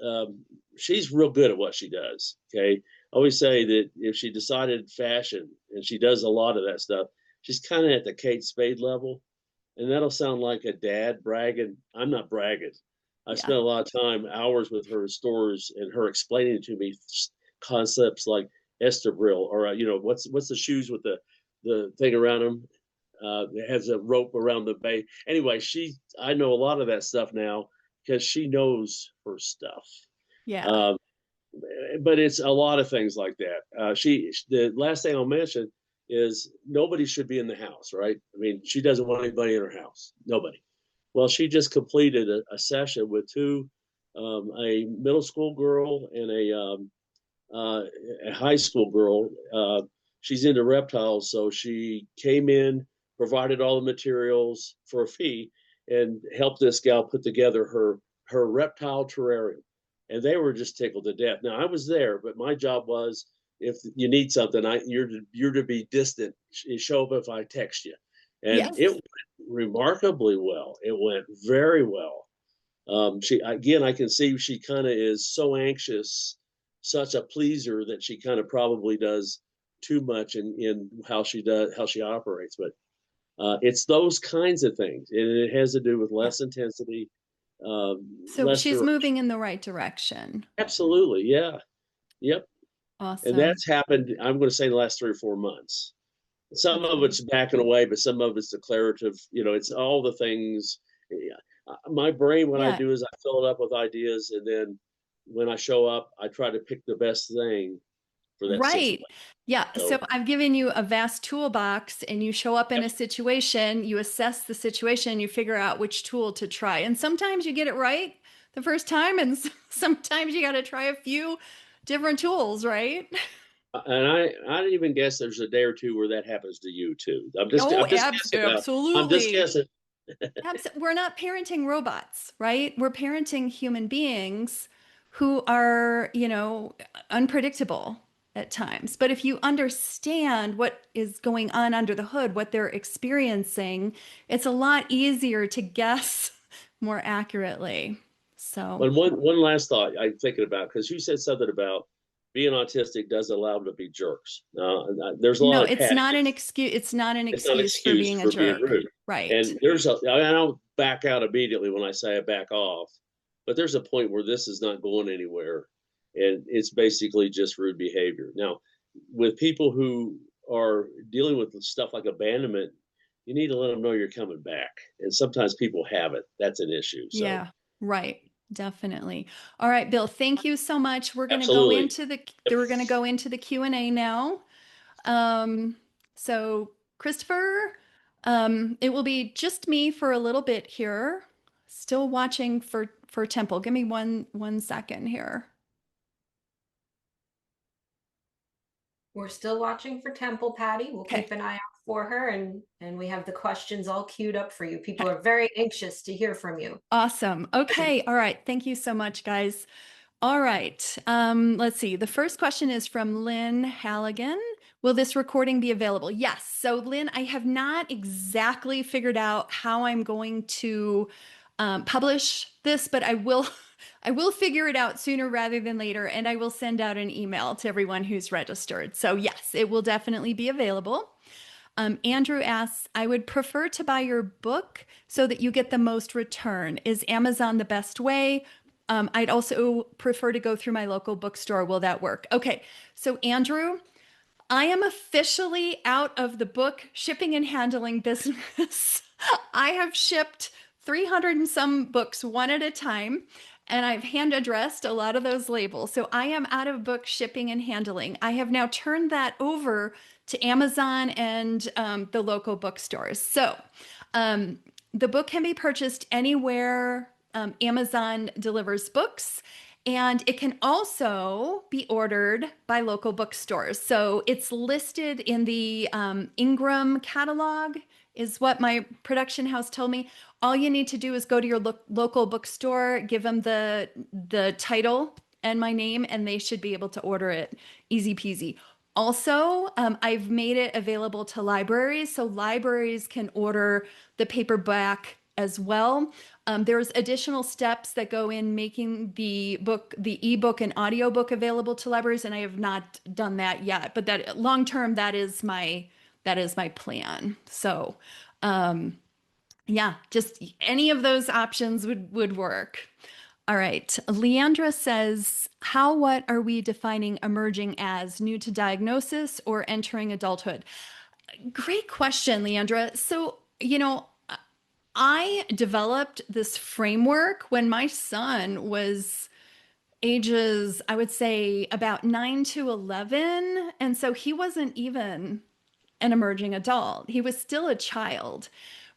she's real good at what she does. Okay, I always say that if she decided fashion, and she does a lot of that stuff, she's kind of at the Kate Spade level. And that'll sound like a dad bragging. I'm not bragging. I Yeah. spent a lot of time, hours with her in stores, and her explaining to me concepts like Estabril, or what's the shoes with the thing around them. It has a rope around the base. Anyway, I know a lot of that stuff now because she knows her stuff. Yeah. Um, but it's a lot of things like that. The last thing I'll mention is nobody should be in the house, right? I mean, she doesn't want anybody in her house. Nobody. Well, she just completed a session with 2, a middle school girl and a high school girl. She's into reptiles, so she came in, provided all the materials for a fee, and helped this gal put together her reptile terrarium. And they were just tickled to death. Now, I was there, but my job was, if you need something, you're to be distant. Show up if I text you. And Yes. it went remarkably well. It went very well. I can see she kind of is so anxious, such a pleaser, that she kind of probably does too much in how she operates. But it's those kinds of things, and it has to do with Yeah. less intensity, So less she's direction. moving in the right direction. Absolutely, yeah, yep. Awesome. And that's happened, I'm going to say, the last 3 or 4 months. Some of it's backing away, but some of it's declarative. It's all the things. My brain, what I do is I fill it up with ideas, and then when I show up, I try to pick the best thing for that situation. Yeah. So I've given you a vast toolbox, and you show up in a situation, you assess the situation, you figure out which tool to try. And sometimes you get it right the first time, and sometimes you got to try a few different tools, right? And I'd even guess there's a day or two where that happens to you too. I'm just guessing. Absolutely. I'm just guessing. We're not parenting robots, right? We're parenting human beings who are, unpredictable at times. But if you understand what is going on under the hood, what they're experiencing, it's a lot easier to guess more accurately. So, But one last thought I'm thinking about, because you said something about being autistic doesn't allow them to be jerks. There's a lot of it's not an excuse. It's not an excuse for being a jerk. Being rude. Right. And I don't back out immediately when I say I back off, but there's a point where this is not going anywhere, and it's basically just rude behavior. Now, with people who are dealing with stuff like abandonment, you need to let them know you're coming back. And sometimes people have it. That's an issue. So. Yeah, right. Definitely. All right, Bill, thank you so much. We're going to go into the Q&A now. So Christopher, it will be just me for a little bit here. Still watching for Temple. Give me one second here. We're still watching for Temple, Patty. We'll keep an eye out for her, and we have the questions all queued up for you. People are very anxious to hear from you. Awesome. Okay. All right. Thank you so much, guys. All right. Let's see. The first question is from Lynn Halligan. Will this recording be available? Yes. So Lynn, I have not exactly figured out how I'm going to publish this, but I will figure it out sooner rather than later, and I will send out an email to everyone who's registered. So yes, it will definitely be available. Andrew asks, I would prefer to buy your book so that you get the most return. Is Amazon the best way? I'd also prefer to go through my local bookstore. Will that work? Okay, so Andrew, I am officially out of the book shipping and handling business. I have shipped 300 and some books one at a time, and I've hand addressed a lot of those labels. So I am out of book shipping and handling. I have now turned that over to Amazon and the local bookstores. So the book can be purchased anywhere Amazon delivers books, and it can also be ordered by local bookstores. So it's listed in the Ingram catalog, is what my production house told me. All you need to do is go to your local bookstore, give them the title and my name, and they should be able to order it. Easy peasy. Also, I've made it available to libraries, so libraries can order the paperback as well. There's additional steps that go in making the ebook and audiobook available to libraries, and I have not done that yet. But that long term, that is my plan. So, yeah, just any of those options would work. All right. Leandra says, what are we defining emerging as? New to diagnosis or entering adulthood? Great question, Leandra. So, I developed this framework when my son was ages, I would say about 9 to 11. And so he wasn't even an emerging adult. He was still a child.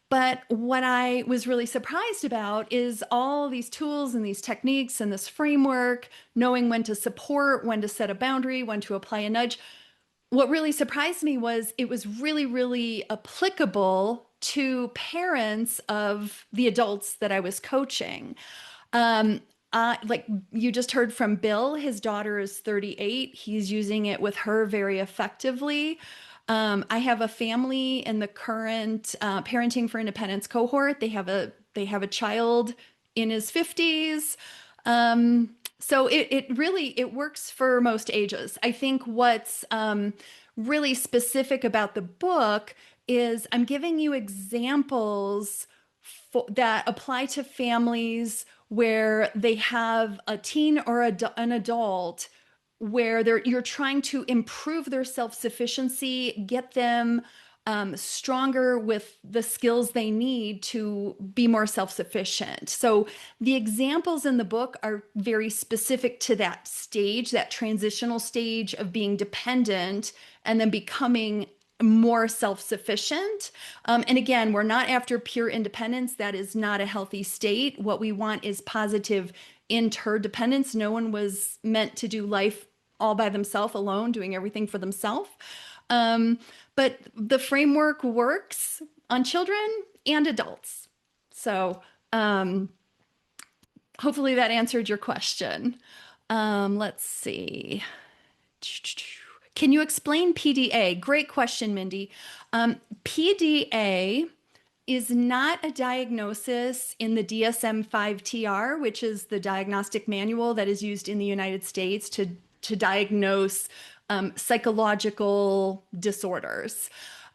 But what I was really surprised about is all these tools and these techniques and this framework, knowing when to support, when to set a boundary, when to apply a nudge. What really surprised me was it was really, really applicable to parents of the adults that I was coaching. Like you just heard from Bill, his daughter is 38. He's using it with her very effectively. I have a family in the current Parenting for Independence cohort. They have a child in his 50s. So it works for most ages. I think what's really specific about the book is I'm giving you examples that apply to families where they have a teen or an adult where you're trying to improve their self-sufficiency, get them stronger with the skills they need to be more self-sufficient. So the examples in the book are very specific to that stage, that transitional stage of being dependent and then becoming more self-sufficient. And again, we're not after pure independence. That is not a healthy state. What we want is positive interdependence. No one was meant to do life all by themselves alone, doing everything for themselves. But the framework works on children and adults. So hopefully that answered your question. Let's see. Can you explain PDA? Great question, Mindy. PDA is not a diagnosis in the DSM-5-TR, which is the diagnostic manual that is used in the United States to diagnose psychological disorders.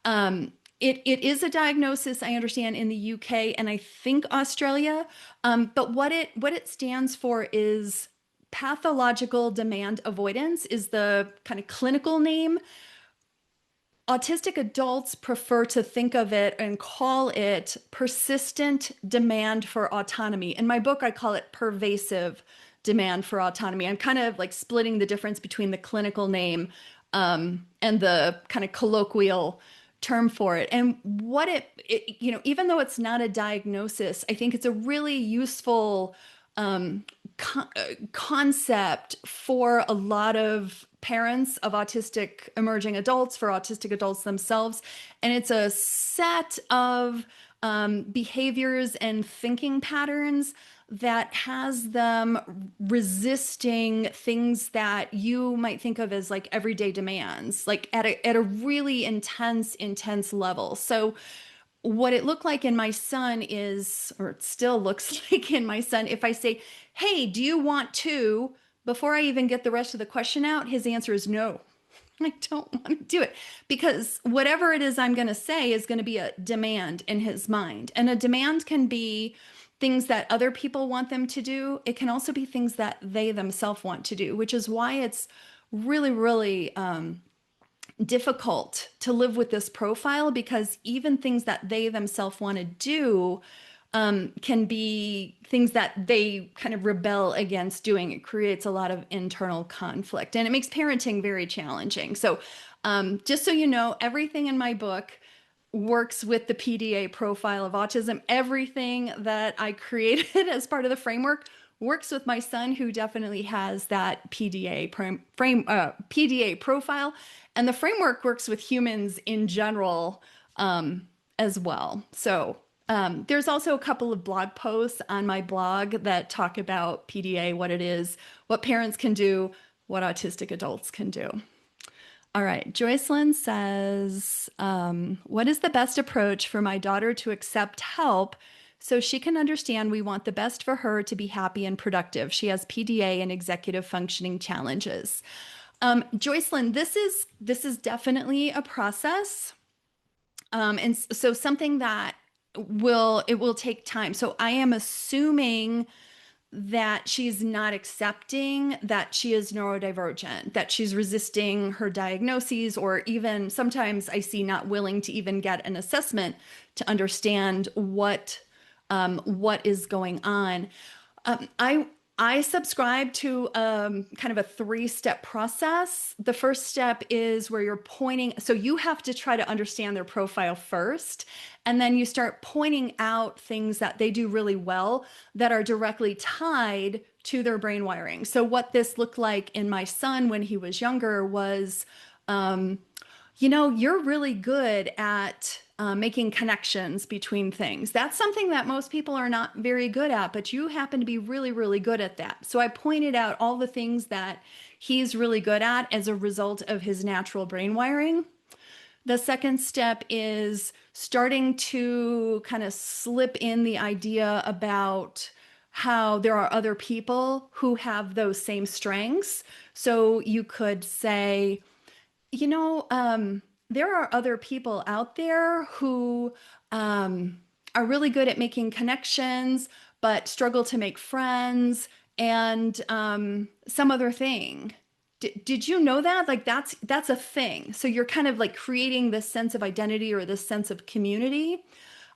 It is a diagnosis, I understand, in the UK and I think Australia, but what it stands for is pathological demand avoidance is the kind of clinical name. Autistic adults prefer to think of it and call it persistent demand for autonomy. In my book, I call it pervasive demand for autonomy. I'm kind of like splitting the difference between the clinical name and the kind of colloquial term for it. And what even though it's not a diagnosis, I think it's a really useful concept for a lot of parents of autistic emerging adults, for autistic adults themselves. And it's a set of behaviors and thinking patterns that has them resisting things that you might think of as like everyday demands, like at a really intense level. So what it looked like in my son is, or it still looks like in my son, if I say, hey, do you want to, before I even get the rest of the question out, his answer is no. I don't want to do it, because whatever it is I'm going to say is going to be a demand in his mind. And a demand can be things that other people want them to do. It can also be things that they themselves want to do, which is why it's really, really difficult to live with this profile, because even things that they themselves want to do can be things that they kind of rebel against doing. It creates a lot of internal conflict and it makes parenting very challenging. So just so you know, everything in my book works with the PDA profile of autism. Everything that I created as part of the framework works with my son, who definitely has that PDA PDA profile, and the framework works with humans in general as well. So there's also a couple of blog posts on my blog that talk about PDA, what it is, what parents can do, what autistic adults can do. All right, Joycelyn says, what is the best approach for my daughter to accept help so she can understand we want the best for her to be happy and productive? She has PDA and executive functioning challenges. Joycelyn, this is definitely a process. And so something that will take time. So I am assuming that she's not accepting that she is neurodivergent, that she's resisting her diagnoses, or even sometimes I see not willing to even get an assessment to understand what is going on. I subscribe to kind of a 3-step process. The first step is where you're pointing. So you have to try to understand their profile first, and then you start pointing out things that they do really well that are directly tied to their brain wiring. So what this looked like in my son when he was younger was, you're really good at making connections between things. That's something that most people are not very good at, but you happen to be really, really good at that. So I pointed out all the things that he's really good at as a result of his natural brain wiring. The second step is starting to kind of slip in the idea about how there are other people who have those same strengths. So you could say, there are other people out there who are really good at making connections, but struggle to make friends, and some other thing. Did you know that? Like that's a thing. So you're kind of like creating this sense of identity or this sense of community.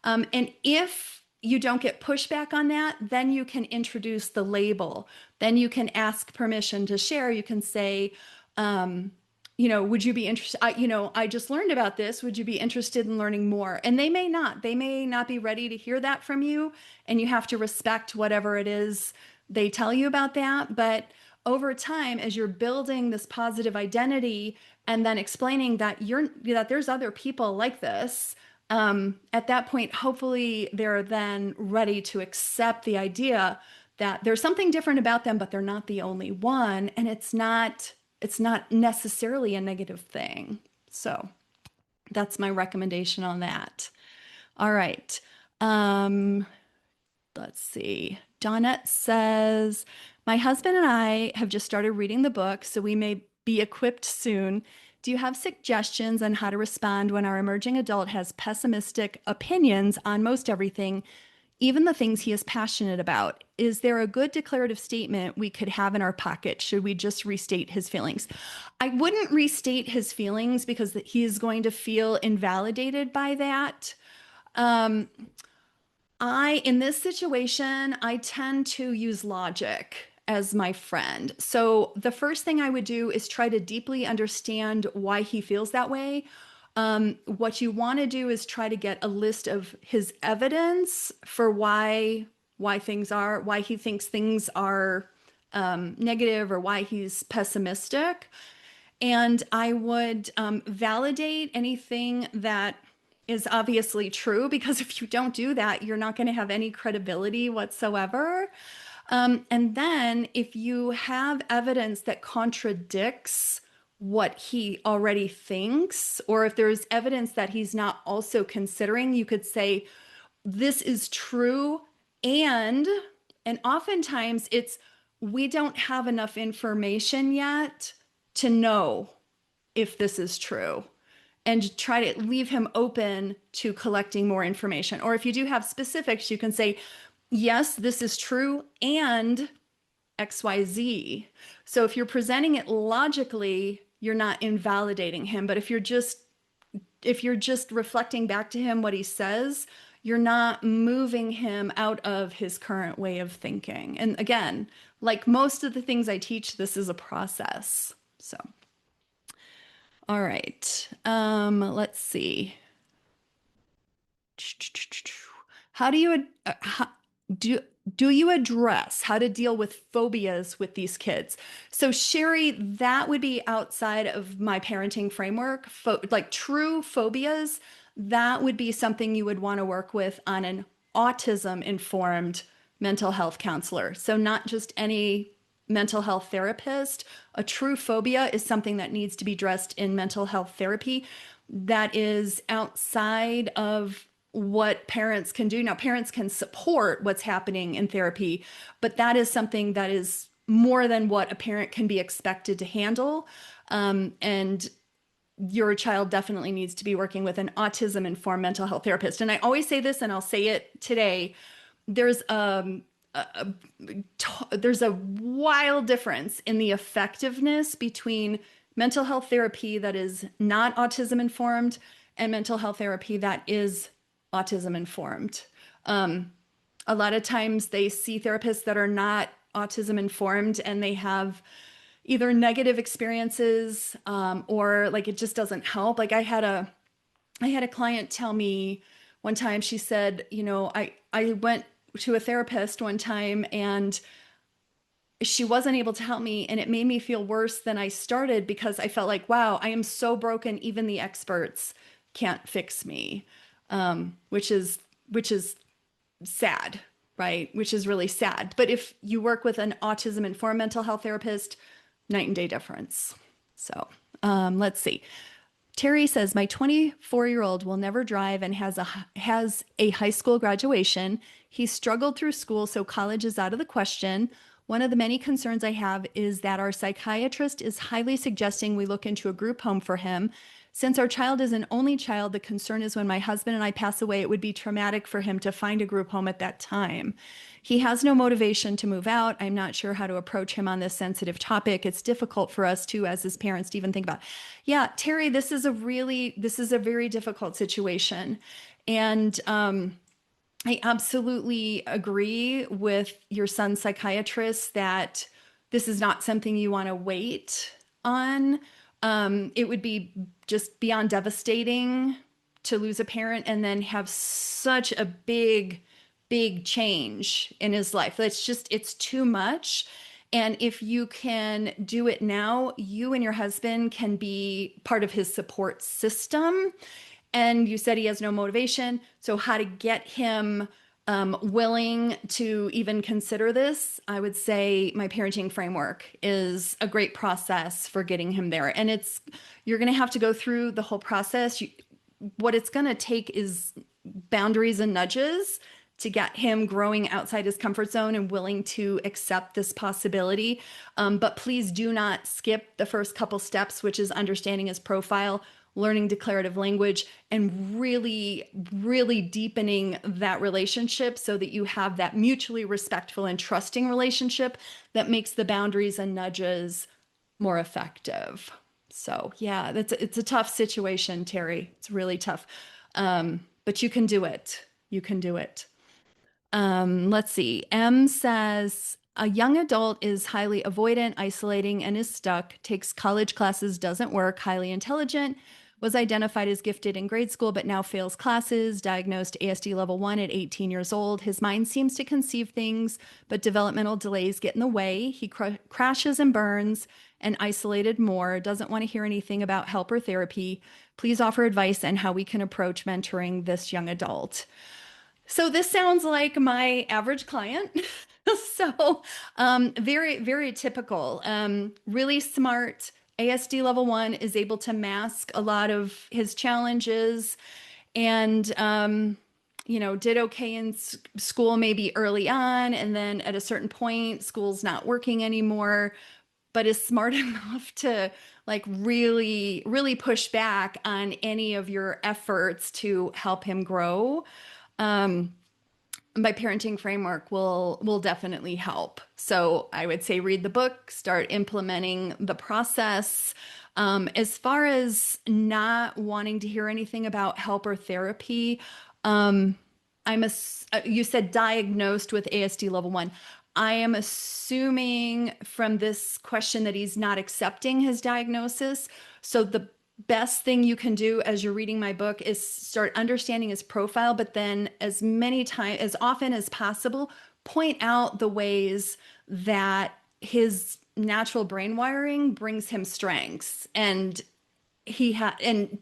And if you don't get pushback on that, then you can introduce the label. Then you can ask permission to share. You can say, would you be interested? I just learned about this. Would you be interested in learning more? And they may not. They may not be ready to hear that from you. And you have to respect whatever it is they tell you about that. But over time, as you're building this positive identity and then explaining that there's other people like this, at that point, hopefully they're then ready to accept the idea that there's something different about them, but they're not the only one. And it's not necessarily a negative thing. So that's my recommendation on that. All right. Let's see. Donette says, my husband and I have just started reading the book, so we may be equipped soon. Do you have suggestions on how to respond when our emerging adult has pessimistic opinions on most everything, even the things he is passionate about? Is there a good declarative statement we could have in our pocket? Should we just restate his feelings? I wouldn't restate his feelings because he is going to feel invalidated by that. In this situation, I tend to use logic as my friend. So the first thing I would do is try to deeply understand why he feels that way. What you want to do is try to get a list of his evidence for why he thinks things are negative or why he's pessimistic. And I would validate anything that is obviously true, because if you don't do that, you're not going to have any credibility whatsoever. And then if you have evidence that contradicts what he already thinks, or if there's evidence that he's not also considering, you could say, this is true. And oftentimes we don't have enough information yet to know if this is true, and try to leave him open to collecting more information. Or if you do have specifics, you can say, yes, this is true, and XYZ. So if you're presenting it logically, you're not invalidating him. But if you're just reflecting back to him what he says, you're not moving him out of his current way of thinking. And again, like most of the things I teach, this is a process. So, all right. Let's see. How do you do you address how to deal with phobias with these kids? So Sherry, that would be outside of my parenting framework. Like true phobias, that would be something you would want to work with on an autism-informed mental health counselor. So not just any mental health therapist. A true phobia is something that needs to be addressed in mental health therapy that is outside of what parents can do. Now, parents can support what's happening in therapy, but that is something that is more than what a parent can be expected to handle. And your child definitely needs to be working with an autism-informed mental health therapist. And I always say this, and I'll say it today, there's a wild difference in the effectiveness between mental health therapy that is not autism informed and mental health therapy that is autism informed. A lot of times they see therapists that are not autism informed and they have either negative experiences or like it just doesn't help. Like I had a client tell me one time, she said, I went to a therapist one time and she wasn't able to help me, and it made me feel worse than I started because I felt like, wow, I am so broken, even the experts can't fix me, which is sad, right? Which is really sad. But if you work with an autism-informed mental health therapist, night and day difference. So let's see. Terry says, my 24-year-old will never drive and has a high school graduation. He struggled through school, so college is out of the question. One of the many concerns I have is that our psychiatrist is highly suggesting we look into a group home for him. Since our child is an only child, the concern is when my husband and I pass away, it would be traumatic for him to find a group home at that time. He has no motivation to move out. I'm not sure how to approach him on this sensitive topic. It's difficult for us too, as his parents, to even think about. Yeah, Terry, this is a very difficult situation. And I absolutely agree with your son's psychiatrist that this is not something you want to wait on. It would be just beyond devastating to lose a parent and then have such a big change in his life. It's too much. And if you can do it now, you and your husband can be part of his support system. And you said he has no motivation. So how to get him willing to even consider this, I would say my parenting framework is a great process for getting him there. And you're going to have to go through the whole process. What it's going to take is boundaries and nudges to get him growing outside his comfort zone and willing to accept this possibility. But please do not skip the first couple steps, which is understanding his profile, learning declarative language, and really, really deepening that relationship so that you have that mutually respectful and trusting relationship that makes the boundaries and nudges more effective. So yeah, it's a tough situation, Terry. It's really tough. But you can do it. You can do it. Let's see. M says, a young adult is highly avoidant, isolating, and is stuck, takes college classes, doesn't work, highly intelligent, was identified as gifted in grade school, but now fails classes, diagnosed ASD level 1 at 18 years old. His mind seems to conceive things, but developmental delays get in the way. He crashes and burns and isolated more, doesn't want to hear anything about help or therapy. Please offer advice on how we can approach mentoring this young adult. So this sounds like my average client. So very, very typical. Really smart. ASD level 1 is able to mask a lot of his challenges and, did okay in school maybe early on. And then at a certain point, school's not working anymore, but is smart enough to really, really push back on any of your efforts to help him grow. My parenting framework will definitely help. So I would say read the book, start implementing the process. As far as not wanting to hear anything about help or therapy, you said diagnosed with ASD level 1. I am assuming from this question that he's not accepting his diagnosis. So the best thing you can do as you're reading my book is start understanding his profile, but then as often as possible, point out the ways that his natural brain wiring brings him strengths and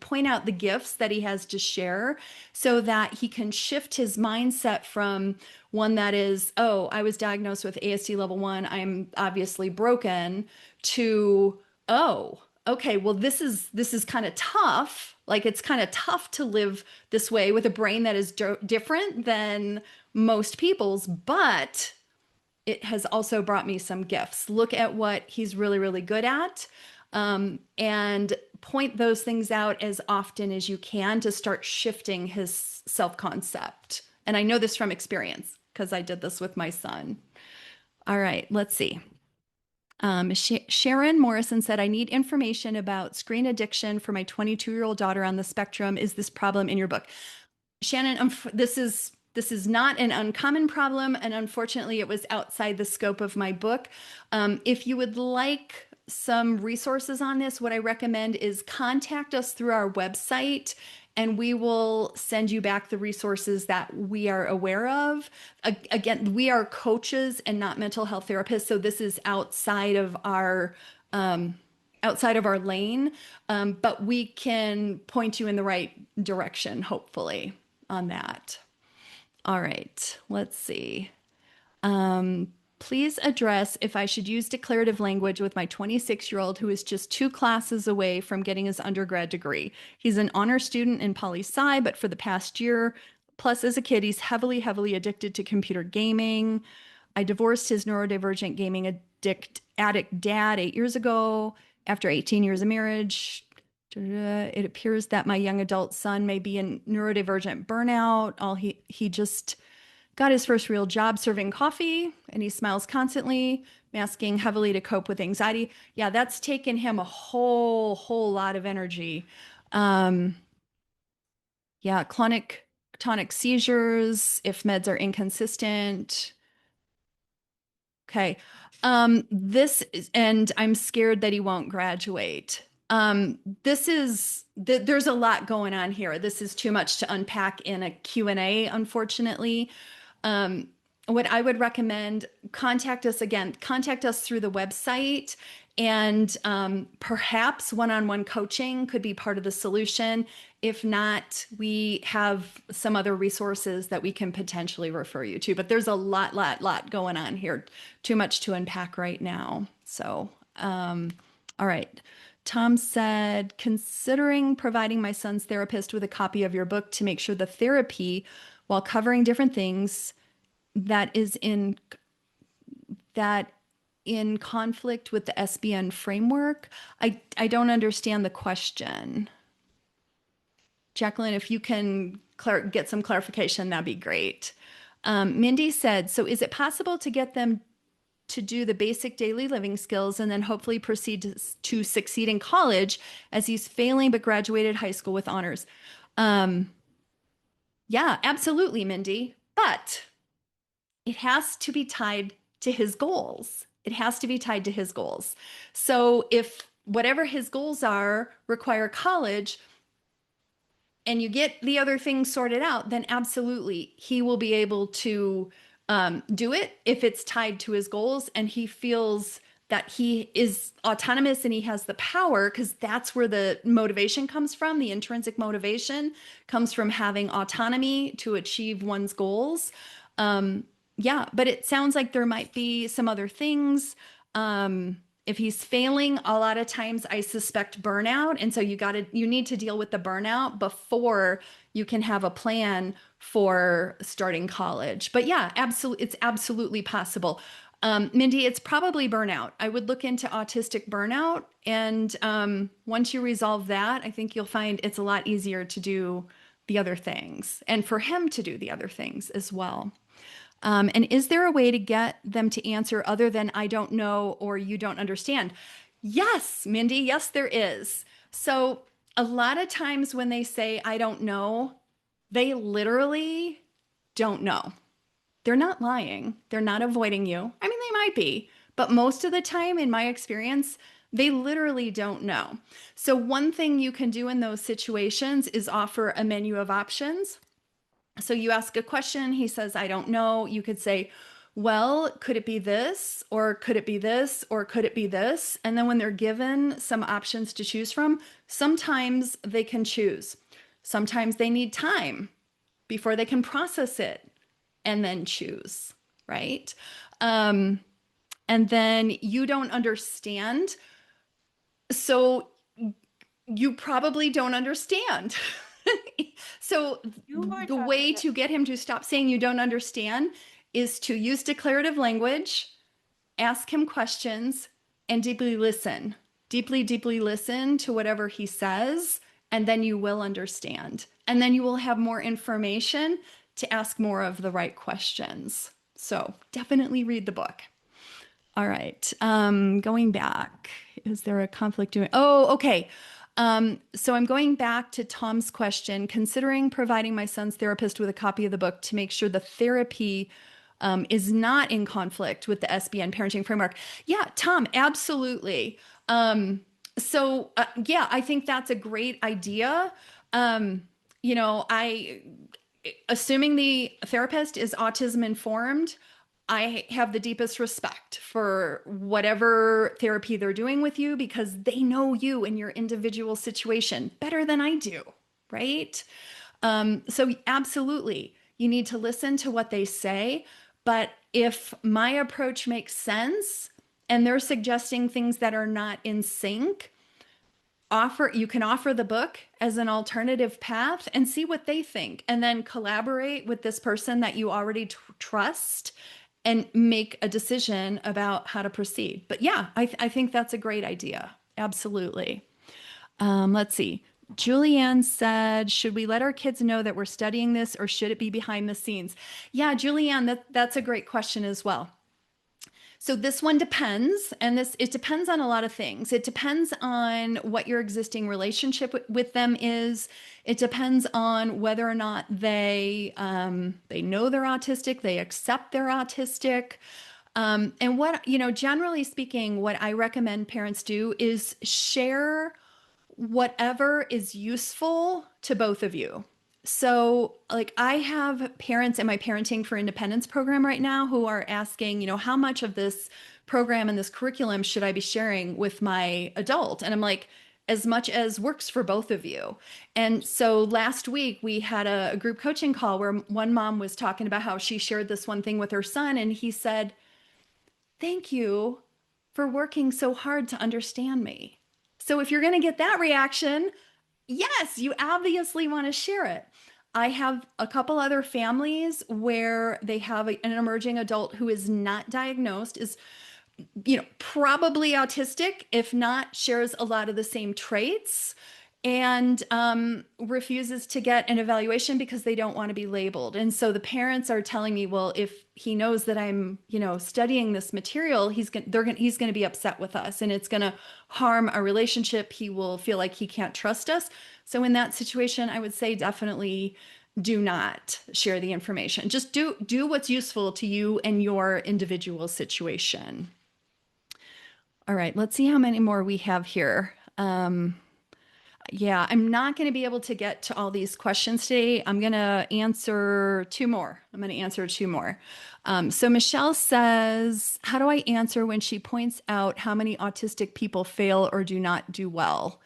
point out the gifts that he has to share so that he can shift his mindset from one that is, oh, I was diagnosed with ASD level 1, I'm obviously broken, to, oh, okay, well, this is kind of tough. It's kind of tough to live this way with a brain that is different than most people's, but it has also brought me some gifts. Look at what he's really, really good at, and point those things out as often as you can to start shifting his self-concept. And I know this from experience because I did this with my son. All right, let's see. Sharon Morrison said, I need information about screen addiction for my 22-year-old daughter on the spectrum. Is this problem in your book? Shannon, this is not an uncommon problem, and unfortunately it was outside the scope of my book. If you would like some resources on this, what I recommend is contact us through our website and we will send you back the resources that we are aware of. Again, we are coaches and not mental health therapists, so this is outside of our lane, but we can point you in the right direction, hopefully, on that. All right, let's see. Please address if I should use declarative language with my 26-year-old who is just 2 classes away from getting his undergrad degree. He's an honor student in poli-sci, but for the past year, plus as a kid, he's heavily, heavily addicted to computer gaming. I divorced his neurodivergent gaming addict dad 8 years ago. After 18 years of marriage, It appears that my young adult son may be in neurodivergent burnout. He just got his first real job serving coffee, and he smiles constantly, masking heavily to cope with anxiety. Yeah, that's taken him a whole lot of energy. Yeah, clonic tonic seizures if meds are inconsistent. Okay. And I'm scared that he won't graduate. There's a lot going on here. This is too much to unpack in a Q&A, unfortunately. What I would recommend, contact us through the website, and perhaps one-on-one coaching could be part of the solution. If not, we have some other resources that we can potentially refer you to, but there's a lot going on here. Too much to unpack right now. So, all right. Tom said, considering providing my son's therapist with a copy of your book to make sure the therapy, while covering different things, that in conflict with the SBN framework. I don't understand the question. Jacqueline, if you can get some clarification, that'd be great. Mindy said, so is it possible to get them to do the basic daily living skills and then hopefully proceed to succeed in college, as he's failing but graduated high school with honors? Yeah, absolutely, Mindy. But it has to be tied to his goals. It has to be tied to his goals. So if whatever his goals are require college, and you get the other things sorted out, then absolutely he will be able to do it if it's tied to his goals and he feels that he is autonomous and he has the power, because that's where the motivation comes from. The intrinsic motivation comes from having autonomy to achieve one's goals. Yeah, but it sounds like there might be some other things. If he's failing, a lot of times I suspect burnout. And so you need to deal with the burnout before you can have a plan for starting college. But yeah, absolutely, it's absolutely possible. Mindy, it's probably burnout. I would look into autistic burnout. And once you resolve that, I think you'll find it's a lot easier to do the other things and for him to do the other things as well. And is there a way to get them to answer other than I don't know or you don't understand? Yes, Mindy, yes, there is. So a lot of times when they say I don't know, they literally don't know. They're not lying. They're not avoiding you. I mean, they might be, but most of the time, in my experience, they literally don't know. So one thing you can do in those situations is offer a menu of options. So you ask a question, he says, I don't know. You could say, well, could it be this? Or could it be this? Or could it be this? And then when they're given some options to choose from, sometimes they can choose. Sometimes they need time before they can process it and then choose, right? And then you don't understand. So you probably don't understand. So the way to get him to stop saying you don't understand is to use declarative language, ask him questions, and deeply listen. Deeply listen to whatever he says, and then you will understand. And then you will have more information to ask more of the right questions. So definitely read the book. All right. Going back, is there a conflict? Oh, okay. So I'm going back to Tom's question, considering providing my son's therapist with a copy of the book to make sure the therapy is not in conflict with the SBN parenting framework. Yeah, Tom, absolutely. Yeah, I think that's a great idea. Assuming the therapist is autism informed, I have the deepest respect for whatever therapy they're doing with you, because they know you and your individual situation better than I do, right? So absolutely, you need to listen to what they say. But if my approach makes sense and they're suggesting things that are not in sync, you can offer the book as an alternative path and see what they think, and then collaborate with this person that you already trust and make a decision about how to proceed. But yeah, I think that's a great idea. Absolutely. Let's see. Julianne said, should we let our kids know that we're studying this or should it be behind the scenes? Yeah, Julianne, that's a great question as well. So this one depends, and it depends on a lot of things. It depends on what your existing relationship with them is. It depends on whether or not they know they're autistic, they accept they're autistic. And what, generally speaking, what I recommend parents do is share whatever is useful to both of you. So, like, I have parents in my Parenting for Independence program right now who are asking, how much of this program and this curriculum should I be sharing with my adult? And I'm like, as much as works for both of you. And so last week we had a group coaching call where one mom was talking about how she shared this one thing with her son, and he said, "Thank you for working so hard to understand me." So if you're going to get that reaction, yes, you obviously want to share it. I have a couple other families where they have an emerging adult who is not diagnosed, is probably autistic, if not shares a lot of the same traits, and refuses to get an evaluation because they don't want to be labeled. And so the parents are telling me, well, if he knows that I'm, studying this material, he's going to be upset with us, and it's going to harm our relationship. He will feel like he can't trust us. So in that situation, I would say definitely do not share the information. Just do what's useful to you and your individual situation. All right, let's see how many more we have here. Yeah, I'm not going to be able to get to all these questions today. I'm going to answer two more. So Michelle says, how do I answer when she points out how many autistic people fail or do not do well?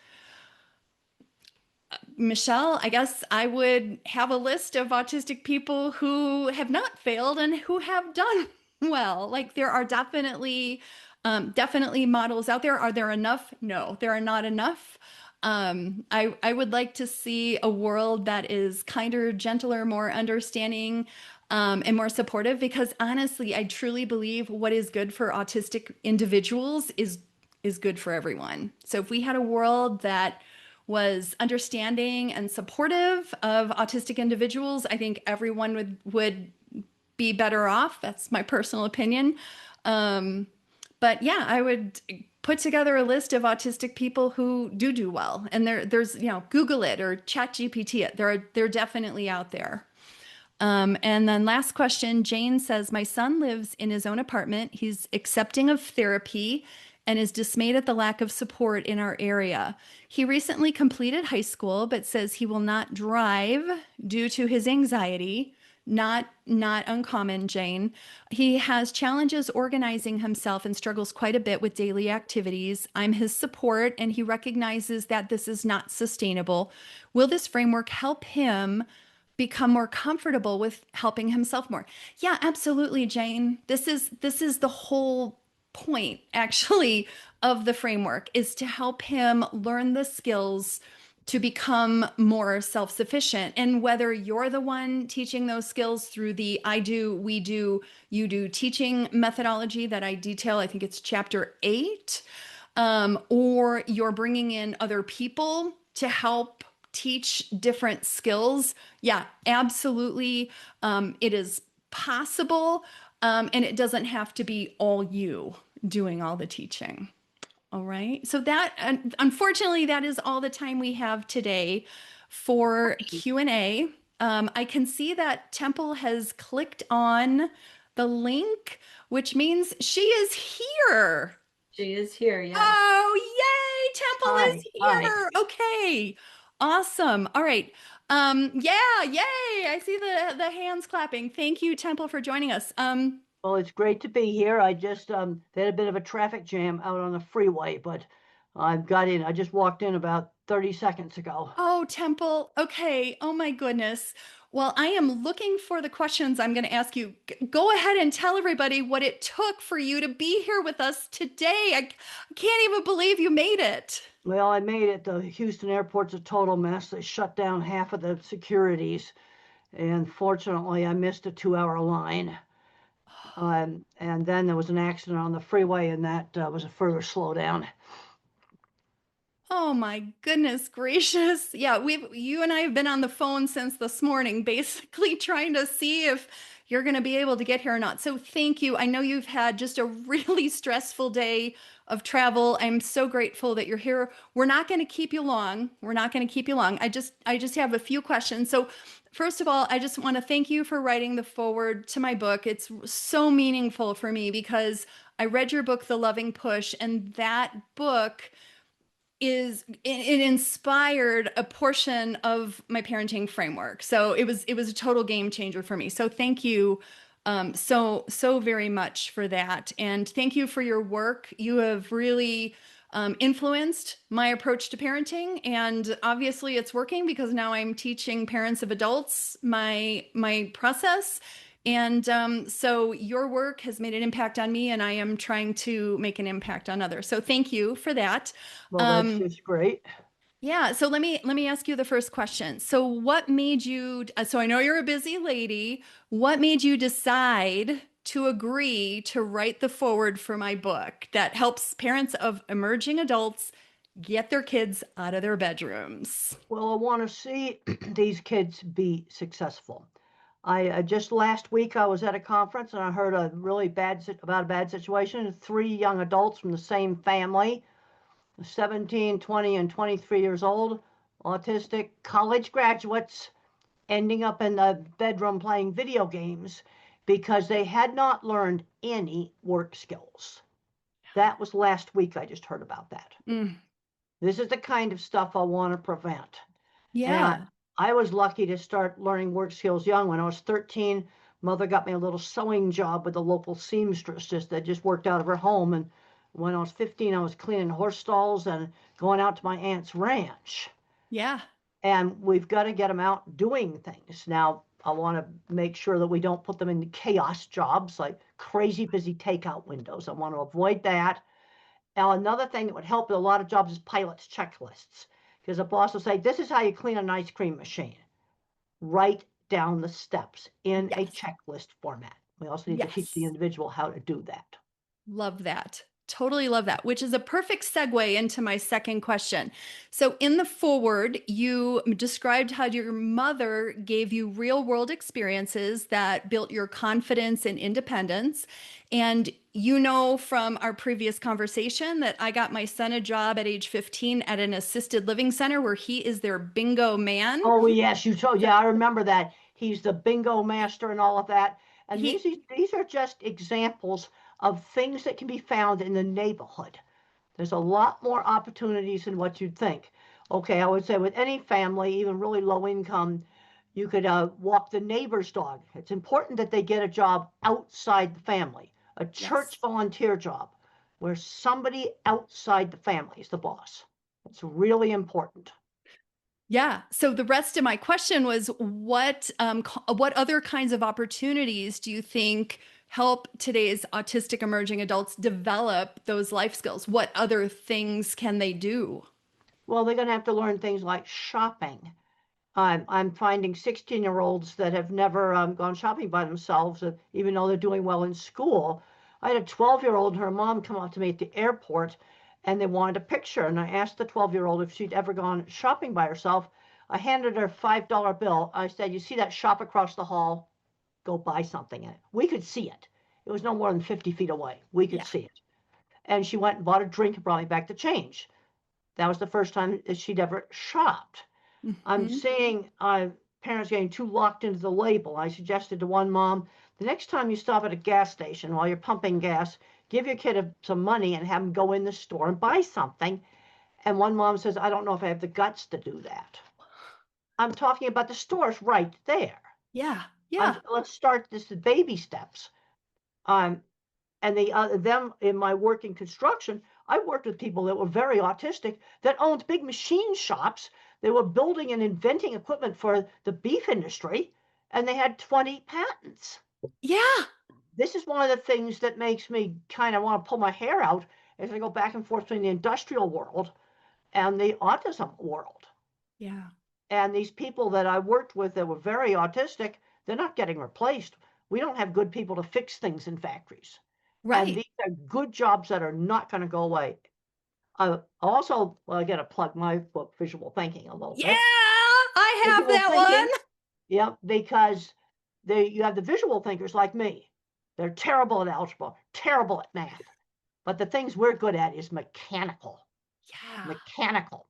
Michelle, I guess I would have a list of autistic people who have not failed and who have done well. Like, there are definitely models out there. Are there enough? No, there are not enough. I would like to see a world that is kinder, gentler, more understanding, and more supportive, because honestly, I truly believe what is good for autistic individuals is good for everyone. So if we had a world that was understanding and supportive of autistic individuals, I think everyone would be better off. That's my personal opinion. But yeah, I would put together a list of autistic people who do well. And there's, Google it or chat GPT it. They're definitely out there. And then last question, Jane says, my son lives in his own apartment. He's accepting of therapy and is dismayed at the lack of support in our area. He recently completed high school, but says he will not drive due to his anxiety. Not uncommon, Jane. He has challenges organizing himself and struggles quite a bit with daily activities. I'm his support, and he recognizes that this is not sustainable. Will this framework help him become more comfortable with helping himself more? Yeah, absolutely, Jane. This is the whole point, actually, of the framework, is to help him learn the skills to become more self-sufficient. And whether you're the one teaching those skills through the I do, we do, you do teaching methodology that I detail, I think it's chapter 8, or you're bringing in other people to help teach different skills. Yeah, absolutely. It is possible. And it doesn't have to be all you doing all the teaching. All right. So that, unfortunately, that is all the time we have today for Q&A. I can see that Temple has clicked on the link, which means she is here. She is here, yeah. Oh, yay! Temple is here. Hi. Okay. Awesome. All right. Yeah, yay. I see the hands clapping. Thank you, Temple, for joining us. Well, it's great to be here. I just they had a bit of a traffic jam out on the freeway, but I've got in. I just walked in about 30 seconds ago. Oh, Temple. Okay. Oh my goodness. Well, I am looking for the questions I'm going to ask you. Go ahead and tell everybody what it took for you to be here with us today. I can't even believe you made it. Well, I made it. The Houston airport's a total mess. They shut down half of the securities, and fortunately, I missed a 2-hour line. And then there was an accident on the freeway, and that was a further slowdown. Oh my goodness gracious. Yeah, you and I have been on the phone since this morning, basically trying to see if you're going to be able to get here or not. So thank you. I know you've had just a really stressful day of travel. I'm so grateful that you're here. We're not going to keep you long. We're not going to keep you long. I just have a few questions. So first of all, I just want to thank you for writing the foreword to my book. It's so meaningful for me because I read your book, The Loving Push, and that book it inspired a portion of my parenting framework. So it was a total game changer for me. So thank you so very much for that. And thank you for your work. You have really influenced my approach to parenting, and obviously it's working because now I'm teaching parents of adults my process. And so your work has made an impact on me, and I am trying to make an impact on others. So thank you for that. Well, that's just great. Yeah, so let me ask you the first question. So what made you, so I know you're a busy lady. What made you decide to agree to write the foreword for my book that helps parents of emerging adults get their kids out of their bedrooms? Well, I want to see these kids be successful. I just last week I was at a conference and I heard a really about a bad situation. 3 young adults from the same family, 17, 20, and 23 years old, autistic college graduates, ending up in the bedroom playing video games because they had not learned any work skills. That was last week. I just heard about that. Mm, This is the kind of stuff I want to prevent. yeah. And I was lucky to start learning work skills young. When I was 13, mother got me a little sewing job with a local seamstress that just worked out of her home. And when I was 15, I was cleaning horse stalls and going out to my aunt's ranch. Yeah. And we've got to get them out doing things. Now, I want to make sure that we don't put them in chaos jobs like crazy busy takeout windows. I want to avoid that. Now, another thing that would help with a lot of jobs is pilots' checklists. Because a boss will say, this is how you clean an ice cream machine. Write down the steps in a Yes. checklist format. We also need to teach the Yes. individual how to do that. Love that. Totally love that, which is a perfect segue into my second question. So, in the foreword, you described how your mother gave you real world experiences that built your confidence and independence. And you know from our previous conversation that I got my son a job at age 15 at an assisted living center where he is their bingo man. Oh, yes, you told. Yeah, I remember that. He's the bingo master and all of that. And He, these are just examples of things that can be found in the neighborhood. There's a lot more opportunities than what you'd think. Okay, I would say with any family, even really low income, you could walk the neighbor's dog. It's important that they get a job outside the family, a church yes. volunteer job where somebody outside the family is the boss. It's really important. Yeah. So the rest of my question was, what other kinds of opportunities do you think help today's autistic emerging adults develop those life skills? What other things can they do? Well, they're going to have to learn things like shopping. I'm finding 16-year-olds that have never gone shopping by themselves, even though they're doing well in school. I had a 12-year-old and her mom come up to me at the airport and they wanted a picture. And I asked the 12-year-old if she'd ever gone shopping by herself. I handed her a $5 bill. I said, you see that shop across the hall? Go buy something in it. We could see it. It was no more than 50 feet away. We could Yeah. see it. And she went and bought a drink and brought me back the change. That was the first time that she'd ever shopped. I'm Mhm. seeing parents getting too locked into the label. I suggested to one mom, the next time you stop at a gas station while you're pumping gas, give your kid some money and have him go in the store and buy something. And one mom says, I don't know if I have the guts to do that. I'm talking about the stores right there. Yeah. Yeah. Let's start this at baby steps. And them in my work in construction, I worked with people that were very autistic that owned big machine shops. They were building and inventing equipment for the beef industry, and they had 20 patents. Yeah. This is one of the things that makes me kind of want to pull my hair out as I go back and forth between the industrial world and the autism world. Yeah. And these people that I worked with that were very autistic, they're not getting replaced. We don't have good people to fix things in factories. And Right. these are good jobs that are not going to go away. Also, well, I got to plug my book, Visual Thinking, a little Yeah, bit. I have Visual that thinking, one. yeah, because you have the visual thinkers like me. They're terrible at algebra, terrible at math. But the things we're good at is mechanical. Yeah. Mechanical.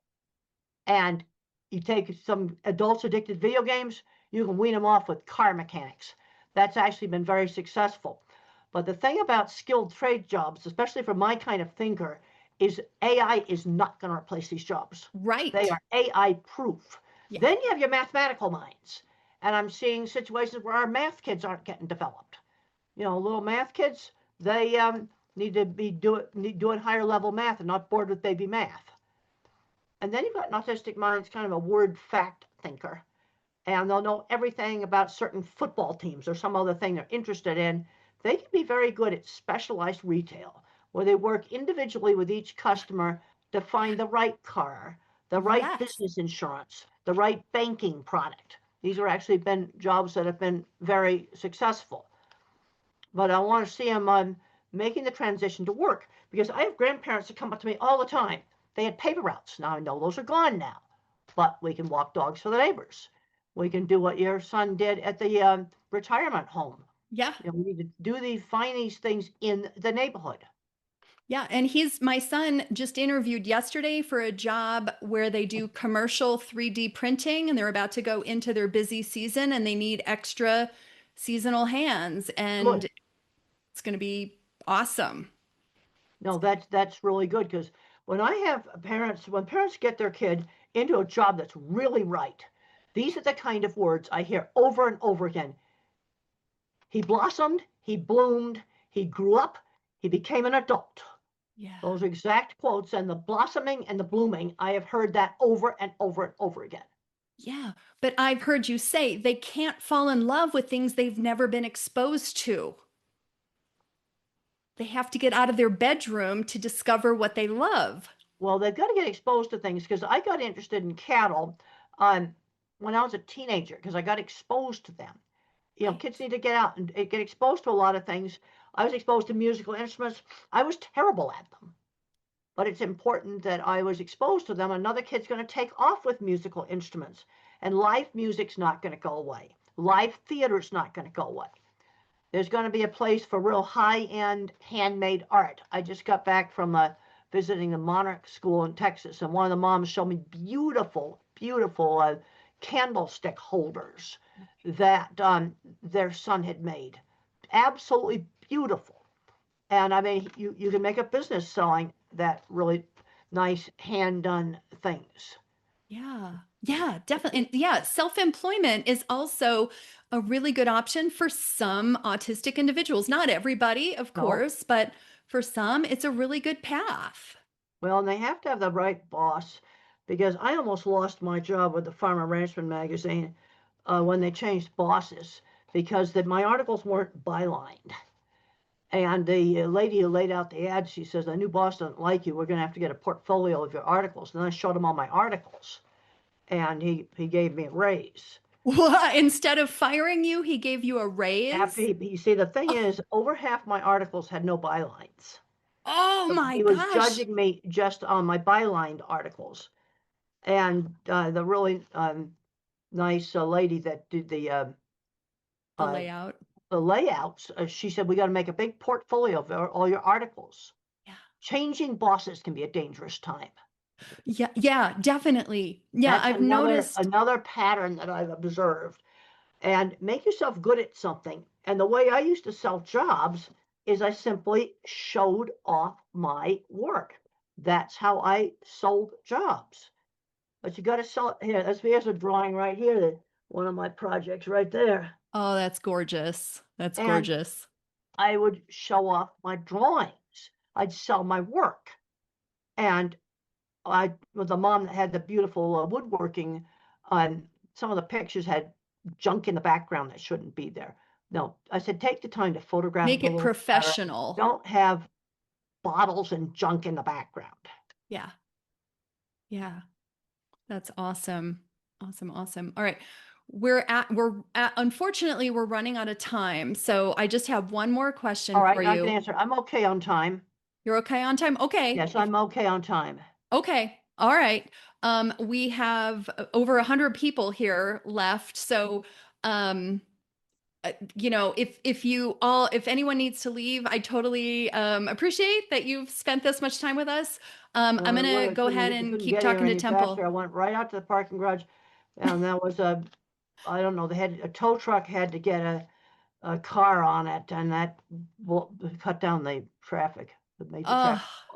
And you take some adults addicted to video games, you can wean them off with car mechanics. That's actually been very successful. But the thing about skilled trade jobs, especially for my kind of thinker, is AI is not going to replace these jobs. Right. They are AI proof. Yeah. Then you have your mathematical minds. And I'm seeing situations where our math kids aren't getting developed. You know, little math kids, they need to be doing higher level math and not bored with baby math. And then you've got an autistic mind, it's kind of a word fact thinker. And they'll know everything about certain football teams or some other thing they're interested in. They can be very good at specialized retail, where they work individually with each customer to find the right car, the right Yes. business insurance, the right banking product. These are actually been jobs that have been very successful. But I want to see them making the transition to work, because I have grandparents that come up to me all the time. They had paper routes. Now I know those are gone now, but we can walk dogs for the neighbors. We can do what your son did at the retirement home. Yeah. You know, we need to find these things in the neighborhood. Yeah. And my son just interviewed yesterday for a job where they do commercial 3D printing, and they're about to go into their busy season and they need extra seasonal hands. And Good. it's going to be awesome. No, that's really good, because when parents get their kid into a job that's really right, these are the kind of words I hear over and over again. He blossomed, he bloomed, he grew up, he became an adult. Yeah. Those are exact quotes, and the blossoming and the blooming, I have heard that over and over and over again. Yeah. But I've heard you say they can't fall in love with things they've never been exposed to. They have to get out of their bedroom to discover what they love. Well, they've got to get exposed to things, because I got interested in cattle when I was a teenager, because I got exposed to them. You know, kids need to get out and get exposed to a lot of things. I was exposed to musical instruments. I was terrible at them. But it's important that I was exposed to them. Another kid's going to take off with musical instruments. And live music's not going to go away. Live theater's not going to go away. There's going to be a place for real high-end handmade art. I just got back from visiting the Monarch School in Texas, and one of the moms showed me beautiful, beautiful candlestick holders that their son had made. Absolutely beautiful. And I mean, you can make a business selling that really nice hand-done things. Yeah. Yeah, definitely. And yeah, self-employment is also a really good option for some autistic individuals. Not everybody, of course, but for some, it's a really good path. Well, and they have to have the right boss, because I almost lost my job with the Farmer Ranchman magazine when they changed bosses, because my articles weren't bylined. And the lady who laid out the ad, she says, the new boss doesn't like you. We're going to have to get a portfolio of your articles. And then I showed him all my articles, and he gave me a raise. What? Instead of firing you, he gave you a raise? After you see, the thing is, over half my articles had no bylines. Oh my He was gosh. judging me just on my bylined articles. And the really nice lady that did the layout. The layouts, she said, we got to make a big portfolio of all your articles. Yeah. Changing bosses can be a dangerous time. Yeah, yeah, definitely. Yeah, That's I've noticed another pattern that I've observed. And make yourself good at something. And the way I used to sell jobs is I simply showed off my work. That's how I sold jobs. But you got to sell it. Here, here's a drawing right here, one of my projects right there. Oh, that's gorgeous. That's gorgeous. I would show off my drawings. I'd sell my work. And I was the mom that had the beautiful woodworking. Some of the pictures had junk in the background that shouldn't be there. No, I said, take the time to photograph. Make it professional. Don't have bottles and junk in the background. Yeah. Yeah. That's awesome. Awesome. Awesome. All right. Unfortunately, we're running out of time. So I just have one more question for you. All right, I you. can answer. I'm okay on time. You're okay on time? Okay. Yes, I'm okay on time. Okay. All right. We have over 100 people here left. So, you know, if anyone needs to leave, I totally appreciate that you've spent this much time with us. I'm going to go ahead and keep talking to Temple. Faster. I went right out to the parking garage, and that was I don't know, they had a tow truck had to get a car on it, and that cut down the traffic.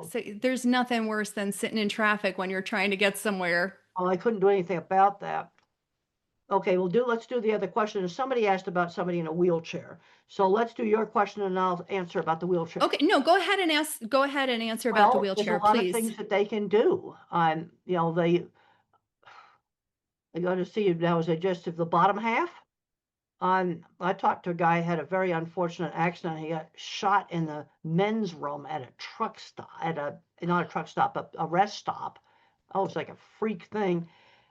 So there's nothing worse than sitting in traffic when you're trying to get somewhere. Well, I couldn't do anything about that. Okay, let's do the other question. Somebody asked about somebody in a wheelchair. So let's do your question and I'll answer about the wheelchair. Okay, no, go ahead and answer about the wheelchair, there's a lot please. of things that they can do. You know, they got to see now, is it just the bottom half? I talked to a guy who had a very unfortunate accident. He got shot in the men's room at a truck stop, not a truck stop, but a rest stop. Oh, it's like a freak thing.